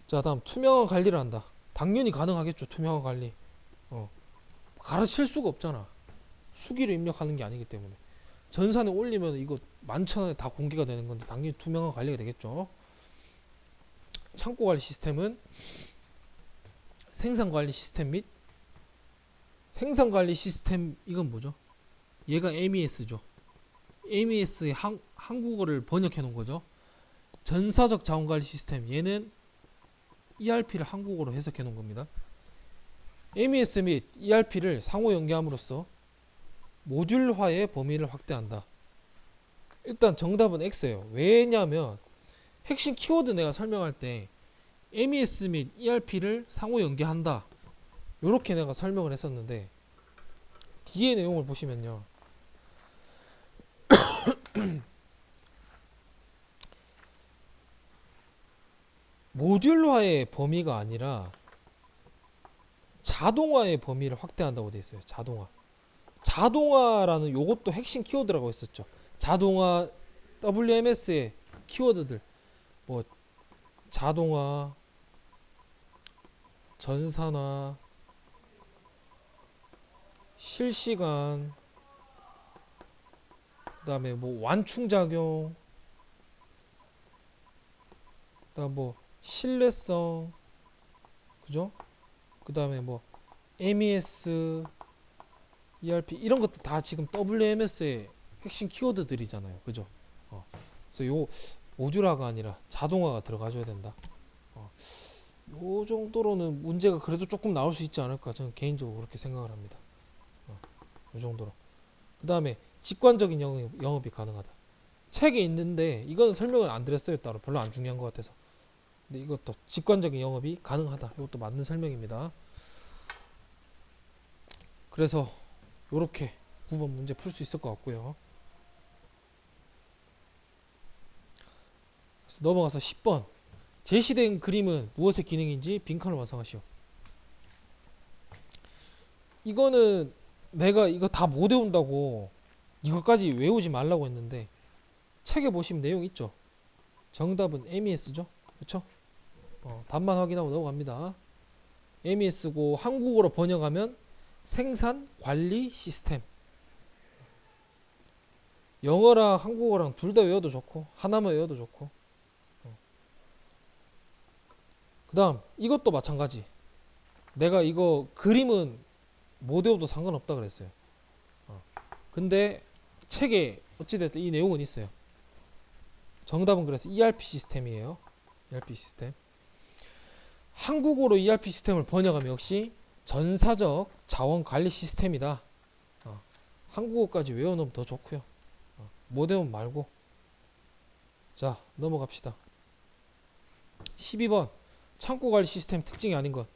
자, 다음 투명한 관리를 한다. 당연히 가능하겠죠. 투명한 관리. 가르칠 수가 없잖아. 수기를 입력하는 게 아니기 때문에. 전산에 올리면 이거 만천하에 다 공개가 되는 건데 당연히 투명한 관리가 되겠죠. 창고 관리 시스템은 생산 관리 시스템 및 생산 관리 시스템, 이건 뭐죠? 얘가 MES죠. MES의 한국어를 번역해 놓은 거죠. 전사적 자원 관리 시스템, 얘는 ERP를 한국어로 해석해 놓은 겁니다. MES 및 ERP를 상호 연계함으로써 모듈화의 범위를 확대한다. 일단 정답은 X예요. 왜냐하면 핵심 키워드 내가 설명할 때 MES 및 ERP를 상호 연계한다, 요렇게 내가 설명을 했었는데 뒤에 내용을 보시면요, 모듈화의 범위가 아니라 자동화의 범위를 확대한다고 되어 있어요. 자동화라는 요것도 핵심 키워드라고 했었죠. 자동화, WMS의 키워드들, 뭐 자동화, 전산화, 실시간, 그 다음에 뭐 완충작용, 그 다음 뭐 신뢰성, 그죠? 그 다음에 뭐 MES, ERP 이런 것도 다 지금 WMS의 핵심 키워드들이잖아요, 그죠? 그래서 요 모듈화가 아니라 자동화가 들어가줘야 된다. 요 정도로는 문제가 그래도 조금 나올 수 있지 않을까, 저는 개인적으로 그렇게 생각을 합니다. 요 정도로. 그 다음에 직관적인 영업이 가능하다. 책에 있는데 이거는 설명을 안 드렸어요. 따로 별로 안 중요한 것 같아서. 근데 이것도 직관적인 영업이 가능하다. 이것도 맞는 설명입니다. 그래서 요렇게 9번 문제 풀 수 있을 것 같고요. 그래서 넘어가서 10번. 제시된 그림은 무엇의 기능인지 빈칸을 완성하시오. 이거는 내가 이거 다 못 외운다고 이것까지 외우지 말라고 했는데 책에 보시면 내용 있죠. 정답은 MES죠. 그렇죠? 답만 확인하고 넘어갑니다. MES고 한국어로 번역하면 생산 관리 시스템. 영어랑 한국어랑 둘 다 외워도 좋고 하나만 외워도 좋고. 그 다음 이것도 마찬가지. 내가 이거 그림은 못 외워도 상관없다 그랬어요. 근데 책에 어찌됐든 이 내용은 있어요. 정답은 그래서 ERP 시스템이에요. ERP 시스템. 한국어로 ERP 시스템을 번역하면 역시 전사적 자원 관리 시스템이다. 한국어까지 외워놓으면 더 좋고요. 못 외우면 말고. 자, 넘어갑시다. 12번 창고 관리 시스템 특징이 아닌 것.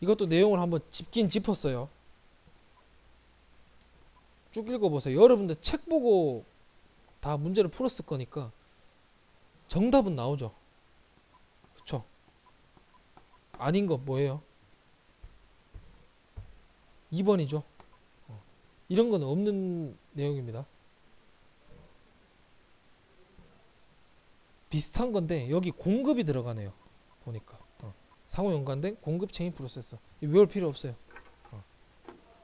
이것도 내용을 한번 짚긴 짚었어요. 쭉 읽어보세요. 여러분들 책 보고 다 문제를 풀었을 거니까 정답은 나오죠. 그쵸? 아닌 것 뭐예요? 2번이죠. 이런 건 없는 내용입니다. 비슷한 건데 여기 공급이 들어가네요. 보니까 상호 연관된 공급 체인 프로세서. 외울 필요 없어요.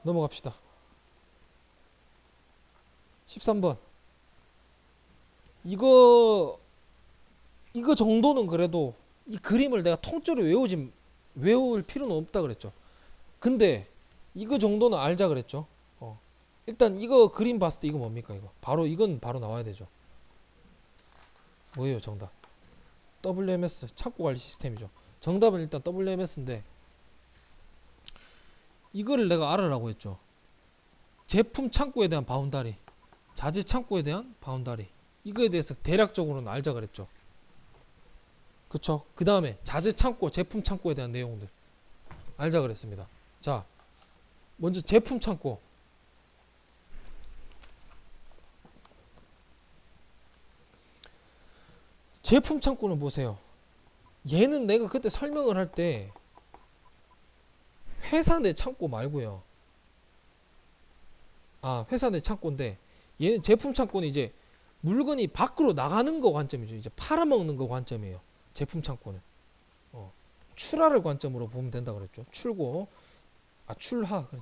넘어갑시다. 13번. 이거 정도는 그래도 이 그림을 내가 통째로 외울 필요는 없다 그랬죠. 근데 이거 정도는 알자 그랬죠. 일단 이거 그림 봤을 때 이거 뭡니까 이거? 이건 바로 나와야 되죠. 뭐예요 정답? WMS 창고 관리 시스템이죠. 정답은 일단 WMS인데 이거를 내가 알아라고 했죠. 제품 창고에 대한 바운다리, 자재 창고에 대한 바운다리, 이거에 대해서 대략적으로는 알자 그랬죠. 그쵸? 그 다음에 자재 창고, 제품 창고에 대한 내용들 알자 그랬습니다. 자, 먼저 제품 창고. 제품 창고는 보세요. 얘는 내가 그때 설명을 할 때 회사 내 창고 말고요. 회사 내 창고인데 얘는 제품 창고는 이제 물건이 밖으로 나가는 거 관점이죠. 이제 팔아먹는 거 관점이에요. 제품 창고는. 출하를 관점으로 보면 된다 그랬죠.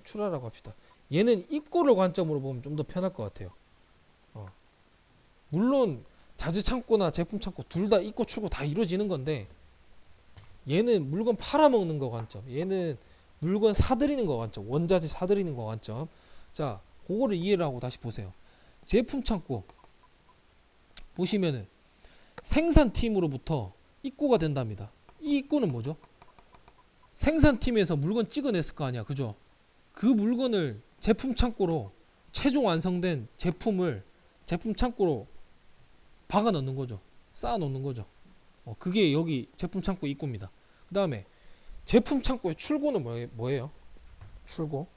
출하라고 합시다. 얘는 입고를 관점으로 보면 좀 더 편할 것 같아요. 물론 자재 창고나 제품 창고 둘 다 입고 출고 다 이루어지는 건데 얘는 물건 팔아먹는 거 관점, 얘는 물건 사들이는 거 관점, 원자재 사들이는 거 관점. 자, 그거를 이해를 하고 다시 보세요. 제품 창고 보시면은 생산팀으로부터 입고가 된답니다. 이 입고는 뭐죠? 생산팀에서 물건 찍어냈을 거 아니야, 그죠? 그 물건을 제품 창고로 최종 완성된 제품을 제품 창고로 박아 넣는 거죠. 쌓아 놓는 거죠. 그게 여기 제품 창고 입고입니다. 그 다음에 제품 창고의 출고는 뭐예요? 출고.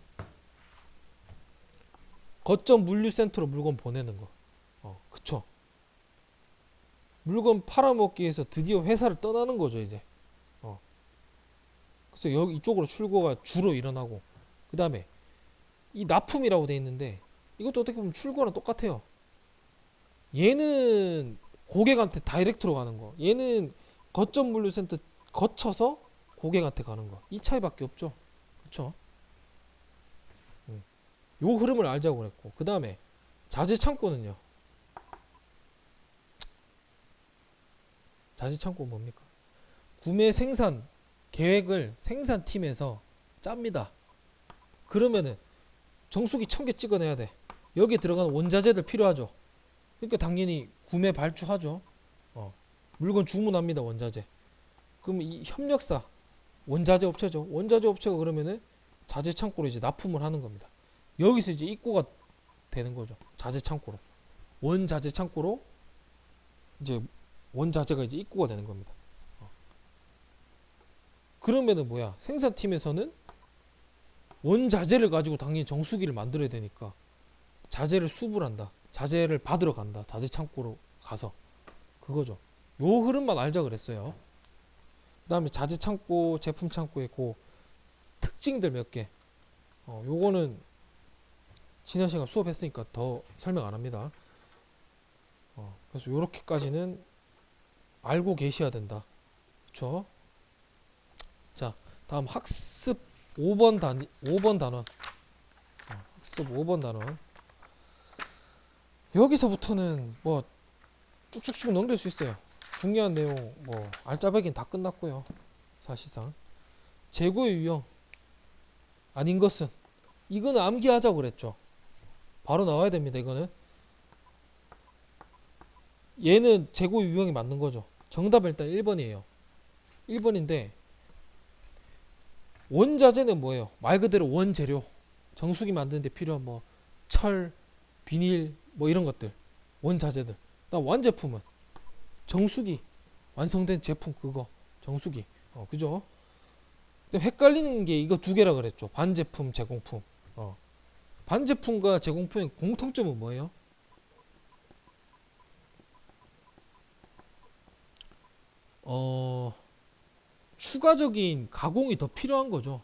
거점 물류센터로 물건 보내는 거. 그쵸. 물건 팔아먹기 위해서 드디어 회사를 떠나는 거죠, 이제. 그래서 여기 이쪽으로 출고가 주로 일어나고, 그 다음에 이 납품이라고 돼 있는데 이것도 어떻게 보면 출고랑 똑같아요. 얘는 고객한테 다이렉트로 가는 거, 얘는 거점 물류센터 거쳐서 고객한테 가는 거. 이 차이밖에 없죠. 그쵸? 요 흐름을 알자고 그랬고, 그 다음에 자재 창고는요. 자재 창고 뭡니까? 구매 생산 계획을 생산팀에서 짭니다. 그러면은 정수기 1000개 찍어내야 돼. 여기에 들어가는 원자재들 필요하죠. 그러니까 당연히 구매 발주하죠. 물건 주문합니다. 원자재. 그럼 이 협력사 원자재 업체죠. 원자재 업체가 그러면은 자재 창고로 이제 납품을 하는 겁니다. 여기서 이제 입고가 되는 거죠. 자재 창고로. 원자재 창고로 이제 원자재가 이제 입고가 되는 겁니다. 그러면은 뭐야? 생산팀에서는 원자재를 가지고 당연히 정수기를 만들어야 되니까 자재를 수불 한다. 자재를 받으러 간다. 자재 창고로 가서 그거죠. 요 흐름만 알자 그랬어요. 그 다음에 자재 창고, 제품 창고의 그 특징들 몇 개. 요거는 지난 시간 수업했으니까 더 설명 안 합니다. 그래서 요렇게까지는 알고 계셔야 된다. 그쵸? 자, 다음 학습 5번 단원. 학습 5번 단원. 여기서부터는 뭐 쭉쭉쭉 넘길 수 있어요. 중요한 내용 뭐 알짜배기는 다 끝났고요. 사실상 재고의 유형 아닌 것은 이거는 암기하자고 그랬죠. 바로 나와야 됩니다. 이거는 얘는 재고 유형이 맞는 거죠. 정답은 일단 1번이에요. 1번인데 원자재는 뭐예요? 말 그대로 원재료. 정수기 만드는데 필요한 뭐 철, 비닐 뭐 이런 것들. 원자재들. 완제품은 정수기 완성된 제품 그거 정수기. 그죠? 헷갈리는 게 이거 두 개라 그랬죠. 반제품, 제공품. 반제품과 제공품의 공통점은 뭐예요? 추가적인 가공이 더 필요한 거죠.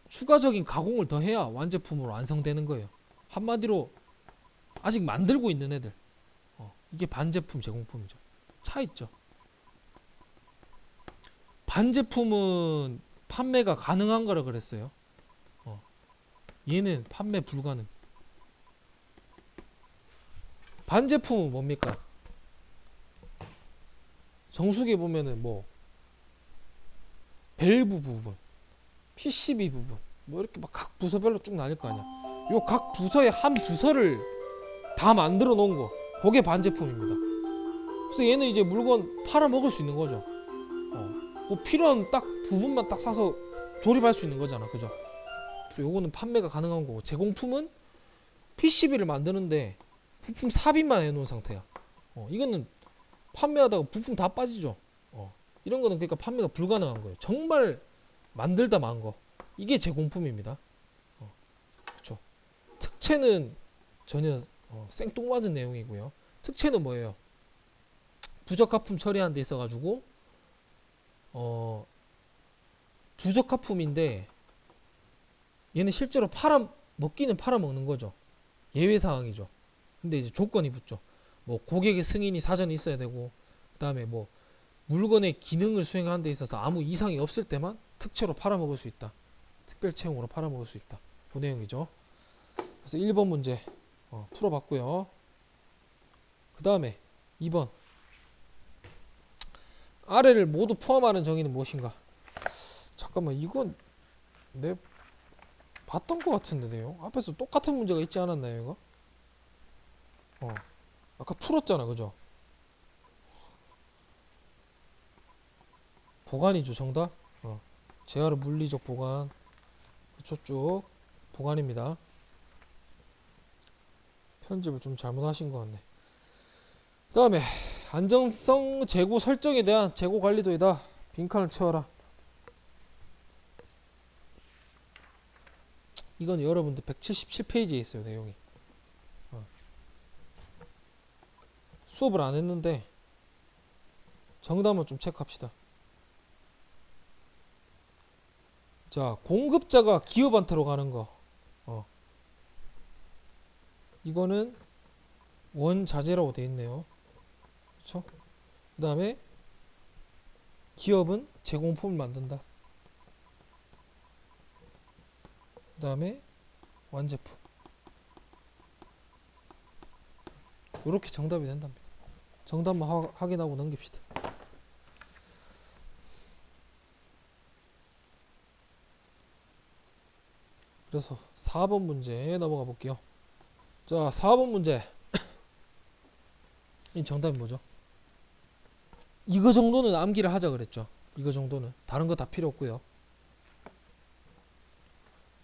추가적인 가공을 더 해야 완제품으로 완성되는 거예요. 한마디로 아직 만들고 있는 애들. 이게 반제품, 제공품이죠. 차 있죠. 반제품은 판매가 가능한 거라 그랬어요. 얘는 판매 불가능. 반제품은 뭡니까? 정수기에 보면은 뭐 밸브 부분, PCB 부분, 뭐 이렇게 막 각 부서별로 쭉 나뉠 거 아니야. 요 각 부서의 한 부서를 다 만들어 놓은 거, 그게 반제품입니다. 그래서 얘는 이제 물건 팔아 먹을 수 있는 거죠. 그 필요한 딱 부분만 딱 사서 조립할 수 있는 거잖아, 그죠? 그래서 요거는 판매가 가능한 거고, 제공품은 PCB를 만드는데 부품 삽입만 해놓은 상태야. 이거는 판매하다가 부품 다 빠지죠. 이런 거는 그러니까 판매가 불가능한 거예요. 정말 만들다 만 거. 이게 제공품입니다. 그렇죠. 특채는 전혀 생뚱맞은 내용이고요. 특채는 뭐예요? 부적합품 처리하는 데 있어가지고 부적합품인데 얘는 실제로 먹기는 팔아먹는 거죠. 예외 사항이죠. 근데 이제 조건이 붙죠. 뭐 고객의 승인이 사전에 있어야 되고, 그 다음에 뭐 물건의 기능을 수행하는 데 있어서 아무 이상이 없을 때만 특채로 팔아먹을 수 있다. 특별 채용으로 팔아먹을 수 있다. 그 내용이죠. 그래서 1번 문제 풀어봤고요. 그 다음에 2번 아래를 모두 포함하는 정의는 무엇인가? 잠깐만, 이건 내 봤던 것 같은데 내용 앞에서 똑같은 문제가 있지 않았나요? 이거 아까 풀었잖아, 그죠? 보관이죠, 정답. 재활의 물리적 보관. 그쵸, 쭉 보관입니다. 편집을 좀 잘못하신 것 같네. 그 다음에 안정성 재고 설정에 대한 재고 관리도이다. 빈칸을 채워라. 이건 여러분들 177페이지에 있어요, 내용이. 수업을 안 했는데 정답만 좀 체크합시다. 자, 공급자가 기업한테로 가는 거. 이거는 원자재라고 되어 있네요. 그렇죠? 그 다음에 기업은 제공품을 만든다. 그 다음에 완제품. 이렇게 정답이 된답니다. 정답만 확인하고 넘깁시다. 그래서 4번 문제 넘어가 볼게요. 자, 4번 문제. 이 정답이 뭐죠? 이거 정도는 암기를 하자 그랬죠. 이거 정도는. 다른 거 다 필요 없고요.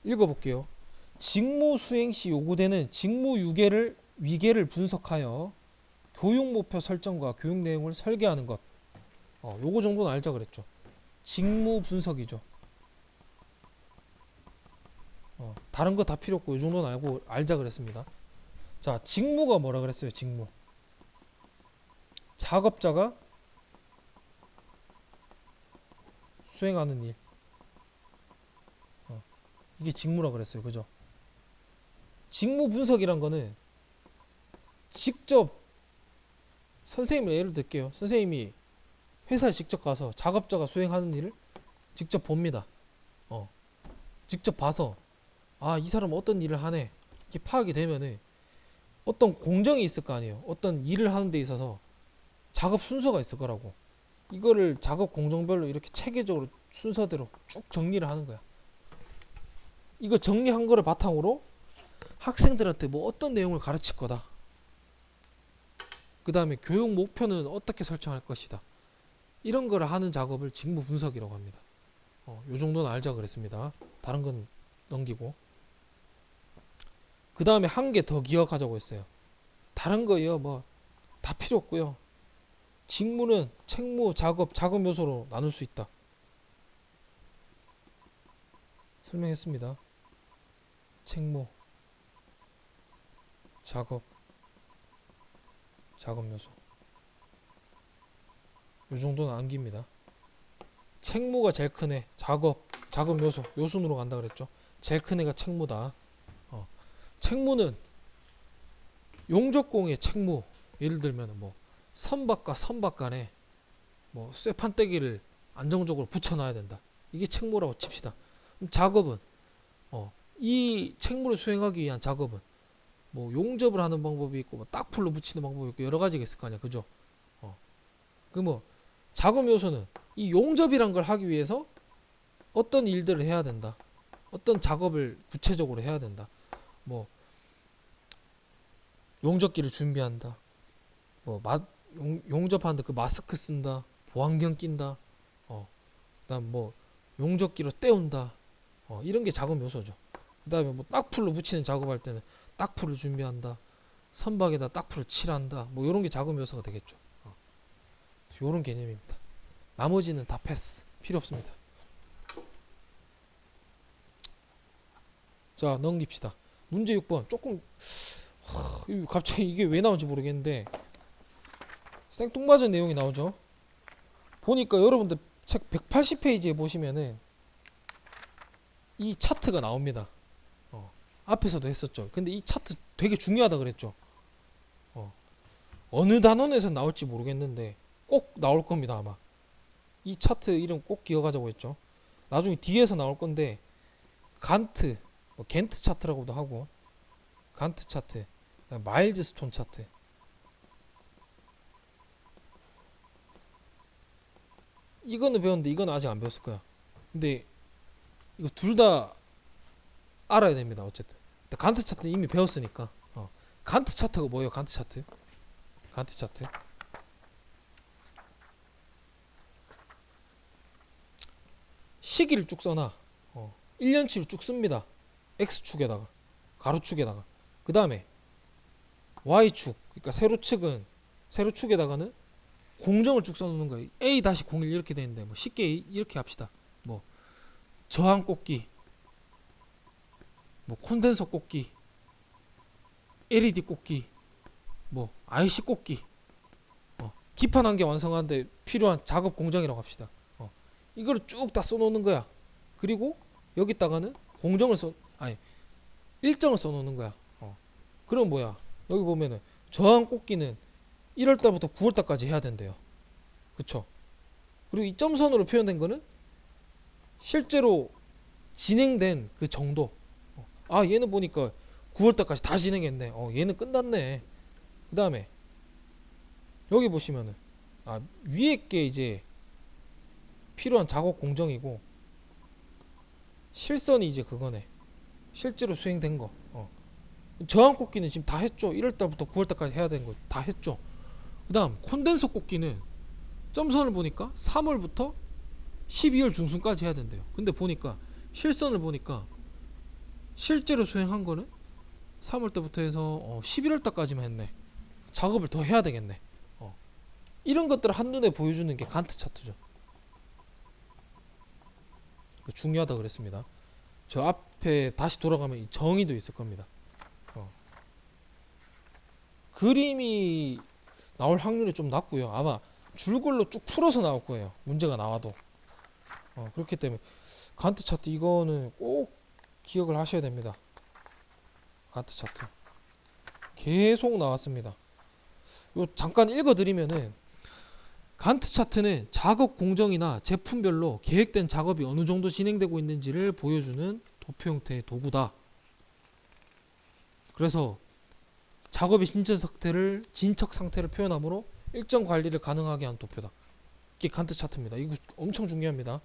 읽어볼게요. 직무 수행 시 요구되는 직무 위계를 분석하여 교육 목표 설정과 교육 내용을 설계하는 것. 요거 정도는 알자 그랬죠. 직무 분석이죠. 다른 거 다 필요 없고 요 정도는 알고 알자 그랬습니다. 자, 직무가 뭐라 그랬어요? 직무. 작업자가 수행하는 일. 이게 직무라 그랬어요. 그죠? 직무 분석이란 거는 직접 선생님을 예를 들게요. 선생님이 회사에 직접 가서 작업자가 수행하는 일을 직접 봅니다. 직접 봐서 이 사람 어떤 일을 하네 이렇게 파악이 되면은 어떤 공정이 있을 거 아니에요. 어떤 일을 하는 데 있어서 작업 순서가 있을 거라고. 이거를 작업 공정별로 이렇게 체계적으로 순서대로 쭉 정리를 하는 거야. 이거 정리한 거를 바탕으로 학생들한테 뭐 어떤 내용을 가르칠 거다. 그 다음에 교육 목표는 어떻게 설정할 것이다. 이런 거를 하는 작업을 직무 분석이라고 합니다. 요 정도는 알자 그랬습니다. 다른 건 넘기고. 그 다음에 한 개 더 기억하자고 했어요. 다른 거요 뭐 다 필요 없고요. 직무는 책무, 작업 요소로 나눌 수 있다. 설명했습니다. 책무, 작업 요소. 요 정도는 암기입니다. 책무가 제일 큰 애, 작업 요소, 요 순으로 간다 그랬죠. 제일 큰 애가 책무다. 책무는 용접공의 책무, 예를 들면 뭐 선박과 선박 간에 뭐 쇠판떼기를 안정적으로 붙여놔야 된다. 이게 책무라고 칩시다. 그럼 작업은 이 책무를 수행하기 위한 작업은 뭐 용접을 하는 방법이 있고 뭐 딱풀로 붙이는 방법이 있고 여러 가지가 있을 거 아니야, 그죠? 그 뭐 작업 요소는 이 용접이란 걸 하기 위해서 어떤 일들을 해야 된다. 어떤 작업을 구체적으로 해야 된다. 뭐 용접기를 준비한다. 뭐 용접하는데 그 마스크 쓴다. 보안경 낀다. 그다음 뭐 용접기로 때운다. 이런 게 작업 요소죠. 그다음에 뭐 딱풀로 붙이는 작업할 때는 딱풀을 준비한다. 선박에다 딱풀을 칠한다. 뭐 이런 게 작업 요소가 되겠죠. 이런 개념입니다. 나머지는 다 패스. 필요 없습니다. 자, 넘깁시다. 문제 6번. 조금 갑자기 이게 왜 나온지 모르겠는데 생뚱맞은 내용이 나오죠. 보니까 여러분들 책 180페이지에 보시면은 이 차트가 나옵니다. 앞에서도 했었죠. 근데 이 차트 되게 중요하다 그랬죠. 어느 단원에서 나올지 모르겠는데 꼭 나올 겁니다. 아마 이 차트 이름 꼭 기억하자고 했죠. 나중에 뒤에서 나올 건데 간트, 뭐 겐트 차트라고도 하고 간트 차트, 마일즈스톤 차트. 이거는 배웠는데 이건 아직 안 배웠을 거야. 근데 이거 둘 다 알아야 됩니다. 어쨌든 간트 차트는 이미 배웠으니까. 간트 차트가 뭐예요? 간트 차트. 시기를 쭉 써놔. 1년치로 쭉 씁니다. X축에다가 가로축에다가. 그 다음에 Y축, 그러니까 세로축에다가는 공정을 쭉 써놓는 거예요. A-01 이렇게 되는데 뭐 쉽게 이렇게 합시다. 뭐 저항 꽂기, 뭐 콘덴서 꽂기, LED 꽂기, 뭐 IC 꽂기, 기판 한 개 완성하는데 필요한 작업 공정이라고 합시다. 이거를 쭉 다 써놓는 거야. 그리고 여기다가는 일정을 써놓는 거야. 그럼 뭐야? 여기 보면은 저항 꽂기는 1월달부터 9월달까지 해야 된대요. 그쵸? 그리고 이 점선으로 표현된 거는 실제로 진행된 그 정도. 얘는 보니까 9월달까지 다 진행했네. 얘는 끝났네. 그 다음에 여기 보시면은 위에 게 이제 필요한 작업 공정이고 실선이 이제 그거네. 실제로 수행된 거. 저항 꽂기는 지금 다 했죠. 1월달부터 9월달까지 해야 되는 거 다 했죠. 그 다음 콘덴서 꽂기는 점선을 보니까 3월부터 12월 중순까지 해야 된대요. 근데 보니까 실선을 보니까 실제로 수행한 거는 3월 때부터 해서 11월 달까지만 했네. 작업을 더 해야 되겠네. 이런 것들을 한눈에 보여주는 게 간트 차트죠. 중요하다 그랬습니다. 저 앞에 다시 돌아가면 이 정의도 있을 겁니다. 그림이 나올 확률이 좀 낮고요. 아마 줄글로 쭉 풀어서 나올 거예요. 문제가 나와도. 그렇기 때문에 간트 차트 이거는 꼭 기억을 하셔야 됩니다. 간트 차트 계속 나왔습니다. 요 잠깐 읽어드리면은 간트 차트는 작업 공정이나 제품별로 계획된 작업이 어느 정도 진행되고 있는지를 보여주는 도표 형태의 도구다. 그래서 작업의 진척 상태를 표현하므로 일정 관리를 가능하게 한 도표다. 이게 간트 차트입니다. 이거 엄청 중요합니다.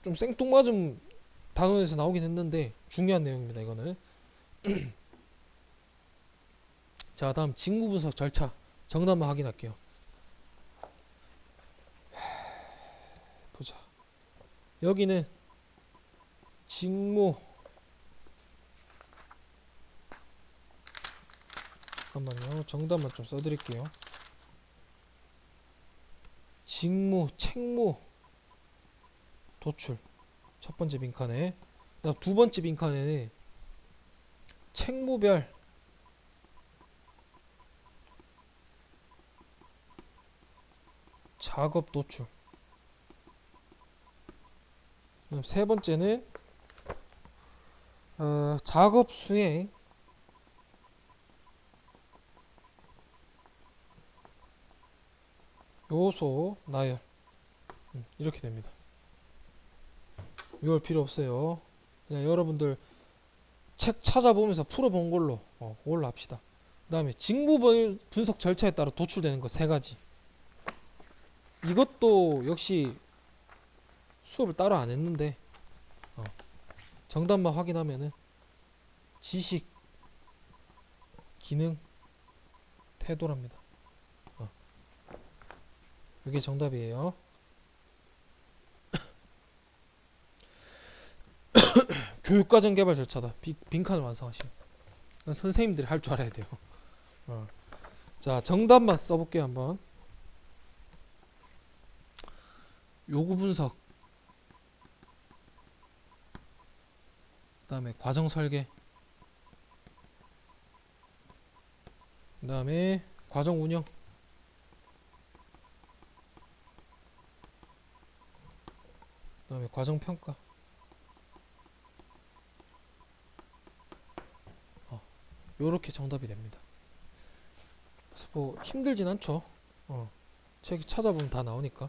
좀 생뚱맞은 단원에서 나오긴 했는데 중요한 내용입니다. 이거는. 자, 다음 직무 분석 절차 정답만 확인할게요. 보자. 여기는 직무, 잠깐만요. 정답만 좀 써드릴게요. 직무, 책무, 도출. 첫 번째 빈칸에. 그다음 두 번째 빈칸에는 책무별 작업 도출. 그다음 세 번째는 작업 수행 요소 나열. 이렇게 됩니다. 외울 필요 없어요. 그냥 여러분들 책 찾아보면서 풀어본 걸로 그걸로 합시다. 그 다음에 직무 분석 절차에 따라 도출되는 거 세 가지. 이것도 역시 수업을 따로 안 했는데 정답만 확인하면은 지식, 기능, 태도랍니다. 이게 정답이에요. 교육과정 개발 절차다. 빈칸을 완성하시면 선생님들이 할 줄 알아야 돼요. 자, 정답만 써볼게요. 한번. 요구 분석, 그 다음에 과정 설계, 그 다음에 과정 운영, 그 다음에 과정 평가. 요렇게 정답이 됩니다. 그래서 뭐 힘들진 않죠. 책 찾아보면 다 나오니까.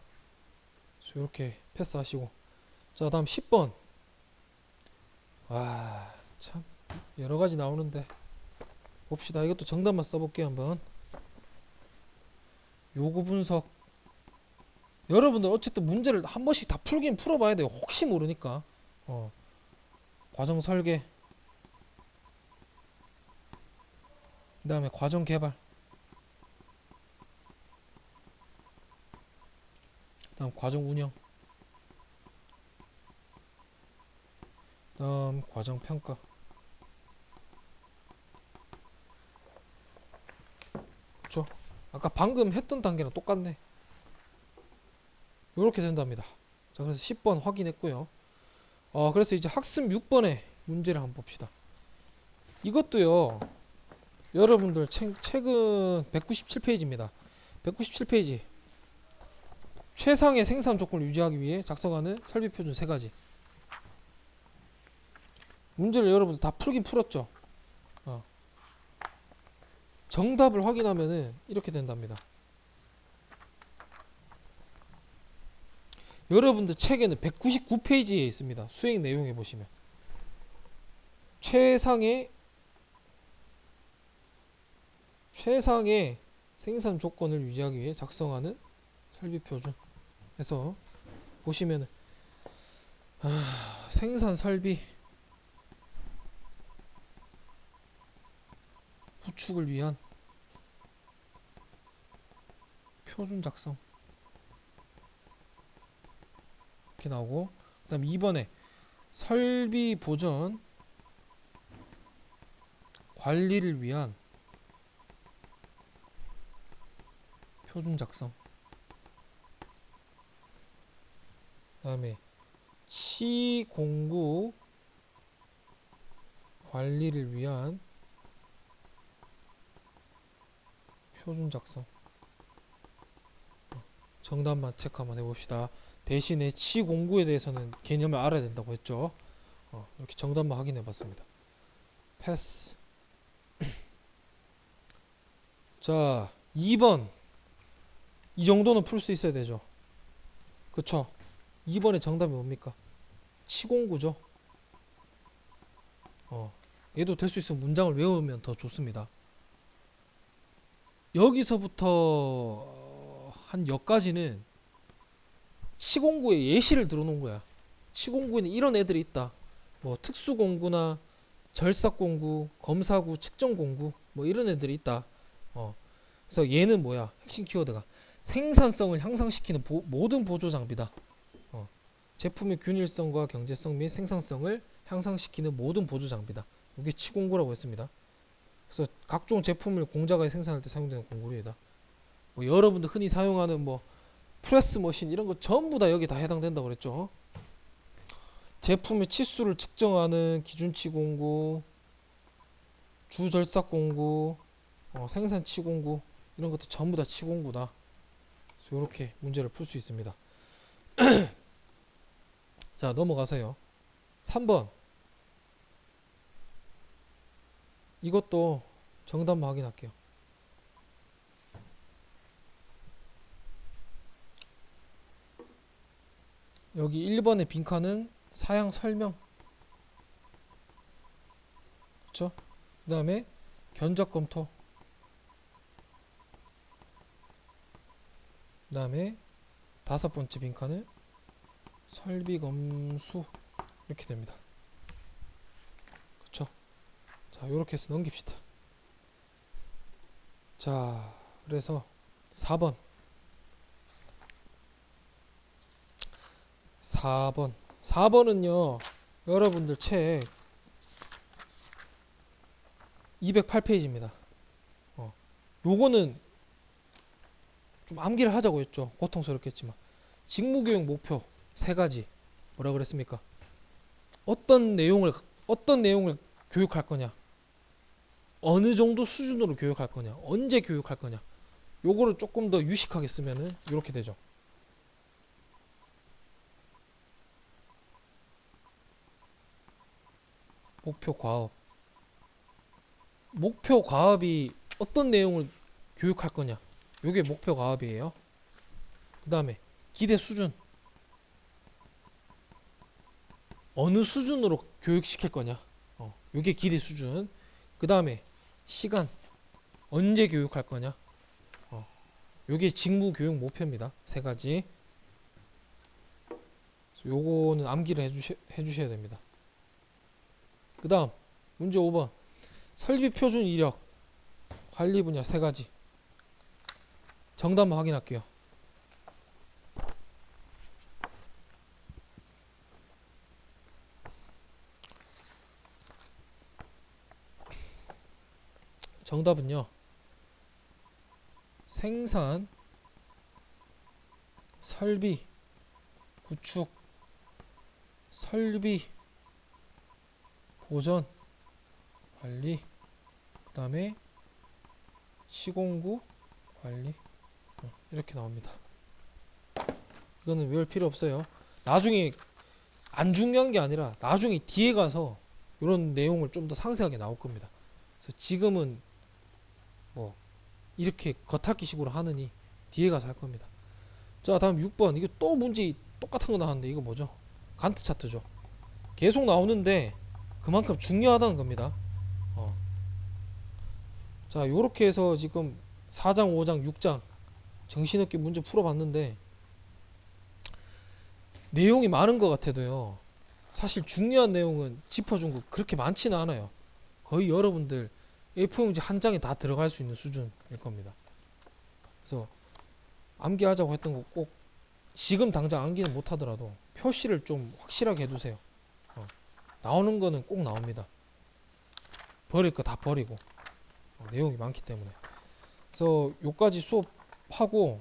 그래서 요렇게 패스하시고. 자, 다음 10번. 와, 참 여러가지 나오는데 봅시다. 이것도 정답만 써볼게요. 한번. 요구 분석. 여러분들 어쨌든 문제를 한 번씩 다 풀긴 풀어봐야 돼요. 혹시 모르니까. 과정 설계, 그 다음에 과정 개발, 그 다음 과정 운영, 그 다음 과정 평가. 그렇죠? 아까 방금 했던 단계랑 똑같네. 요렇게 된답니다. 자, 그래서 10번 확인했고요. 그래서 이제 학습 6번의 문제를 한번 봅시다. 이것도요, 여러분들 책은 197페이지입니다. 197페이지. 최상의 생산 조건을 유지하기 위해 작성하는 설비 표준 3가지. 문제를 여러분들 다 풀긴 풀었죠. 정답을 확인하면은 이렇게 된답니다. 여러분들 책에는 199페이지에 있습니다. 수행 내용에 보시면 최상의 생산 조건을 유지하기 위해 작성하는 설비 표준 해서 보시면은 생산 설비 구축을 위한 표준 작성 이렇게 나오고, 그 다음 2번에 설비 보전 관리를 위한 표준 작성. 그다음에 치공구 관리를 위한 표준 작성. 정답만 체크 한번 해봅시다. 대신에 치공구에 대해서는 개념을 알아야 된다고 했죠. 이렇게 정답만 확인해봤습니다. 패스. 자, 2번. 이 정도는 풀 수 있어야 되죠. 그쵸? 2번의 정답이 뭡니까? 치공구죠. 얘도 될 수 있으면 문장을 외우면 더 좋습니다. 여기서부터 한 여기까지는 치공구의 예시를 들어놓은 거야. 치공구에는 이런 애들이 있다. 뭐 특수공구나 절삭공구, 검사구, 측정공구 뭐 이런 애들이 있다. 그래서 얘는 뭐야? 핵심 키워드가 생산성을 향상시키는 모든 보조 장비다. 제품의 균일성과 경제성 및 생산성을 향상시키는 모든 보조 장비다. 이게 치공구라고 했습니다. 그래서 각종 제품을 공자가 생산할 때 사용되는 공구류이다. 뭐 여러분들 흔히 사용하는 뭐 프레스 머신 이런 거 전부 다 여기 다 해당된다고 그랬죠. 제품의 치수를 측정하는 기준치 공구, 주절삭 공구, 생산치 공구 이런 것도 전부 다 치공구다. 그래서 이렇게 문제를 풀 수 있습니다. 자, 넘어가세요. 3번. 이것도 정답만 확인할게요. 여기 1번의 빈칸은 사양 설명. 그쵸? 그 다음에 견적 검토. 그 다음에 5번째 빈칸은 설비 검수. 이렇게 됩니다. 그쵸? 자, 요렇게 해서 넘깁시다. 자, 그래서 4번. 4번은요, 여러분들 책 208페이지입니다. 요거는 좀 암기를 하자고 했죠. 고통스럽겠지만. 직무교육 목표 3가지. 뭐라 그랬습니까? 어떤 내용을 교육할 거냐? 어느 정도 수준으로 교육할 거냐? 언제 교육할 거냐? 요거를 조금 더 유식하게 쓰면은 이렇게 되죠. 목표 과업. 목표 과업이 어떤 내용을 교육할 거냐? 요게 목표 과업이에요. 그 다음에 기대 수준. 어느 수준으로 교육시킬 거냐? 요게 기대 수준. 그 다음에 시간. 언제 교육할 거냐? 요게 직무 교육 목표입니다. 3가지. 요거는 암기를 해주셔야 됩니다. 그 다음 문제 5번. 설비 표준 이력 관리 분야 3가지. 정답만 확인할게요. 정답은요, 생산, 설비, 구축, 설비, 보전, 관리, 그 다음에 시공구, 관리. 이렇게 나옵니다. 이거는 외울 필요 없어요. 나중에 안 중요한 게 아니라 나중에 뒤에 가서 이런 내용을 좀 더 상세하게 나올 겁니다. 그래서 지금은 뭐 이렇게 겉핥기식으로 하느니 뒤에 가서 할 겁니다. 자, 다음 6번. 이거 또 문제 똑같은 거 나왔는데 이거 뭐죠? 간트 차트죠. 계속 나오는데 그만큼 중요하다는 겁니다. 자, 요렇게 해서 지금 4장, 5장, 6장 정신없게 문제 풀어봤는데 내용이 많은 것 같아도요, 사실 중요한 내용은 짚어준 거 그렇게 많지는 않아요. 거의 여러분들 A4용지 한 장에 다 들어갈 수 있는 수준일 겁니다. 그래서 암기하자고 했던 거 꼭 지금 당장 암기는 못하더라도 표시를 좀 확실하게 해두세요. 나오는 거는 꼭 나옵니다. 버릴 거 다 버리고 내용이 많기 때문에. 그래서 요까지 수업 하고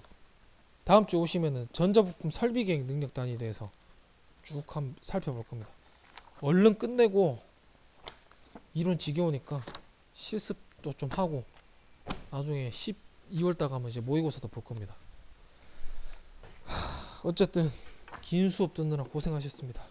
다음 주에 오시면은 전자부품 설비 계획 능력 단위에 대해서 쭉 한번 살펴볼 겁니다. 얼른 끝내고 이론 지겨우니까 실습도 좀 하고 나중에 12월 달 가면 이제 모의고사도 볼 겁니다. 어쨌든 긴 수업 듣느라 고생하셨습니다.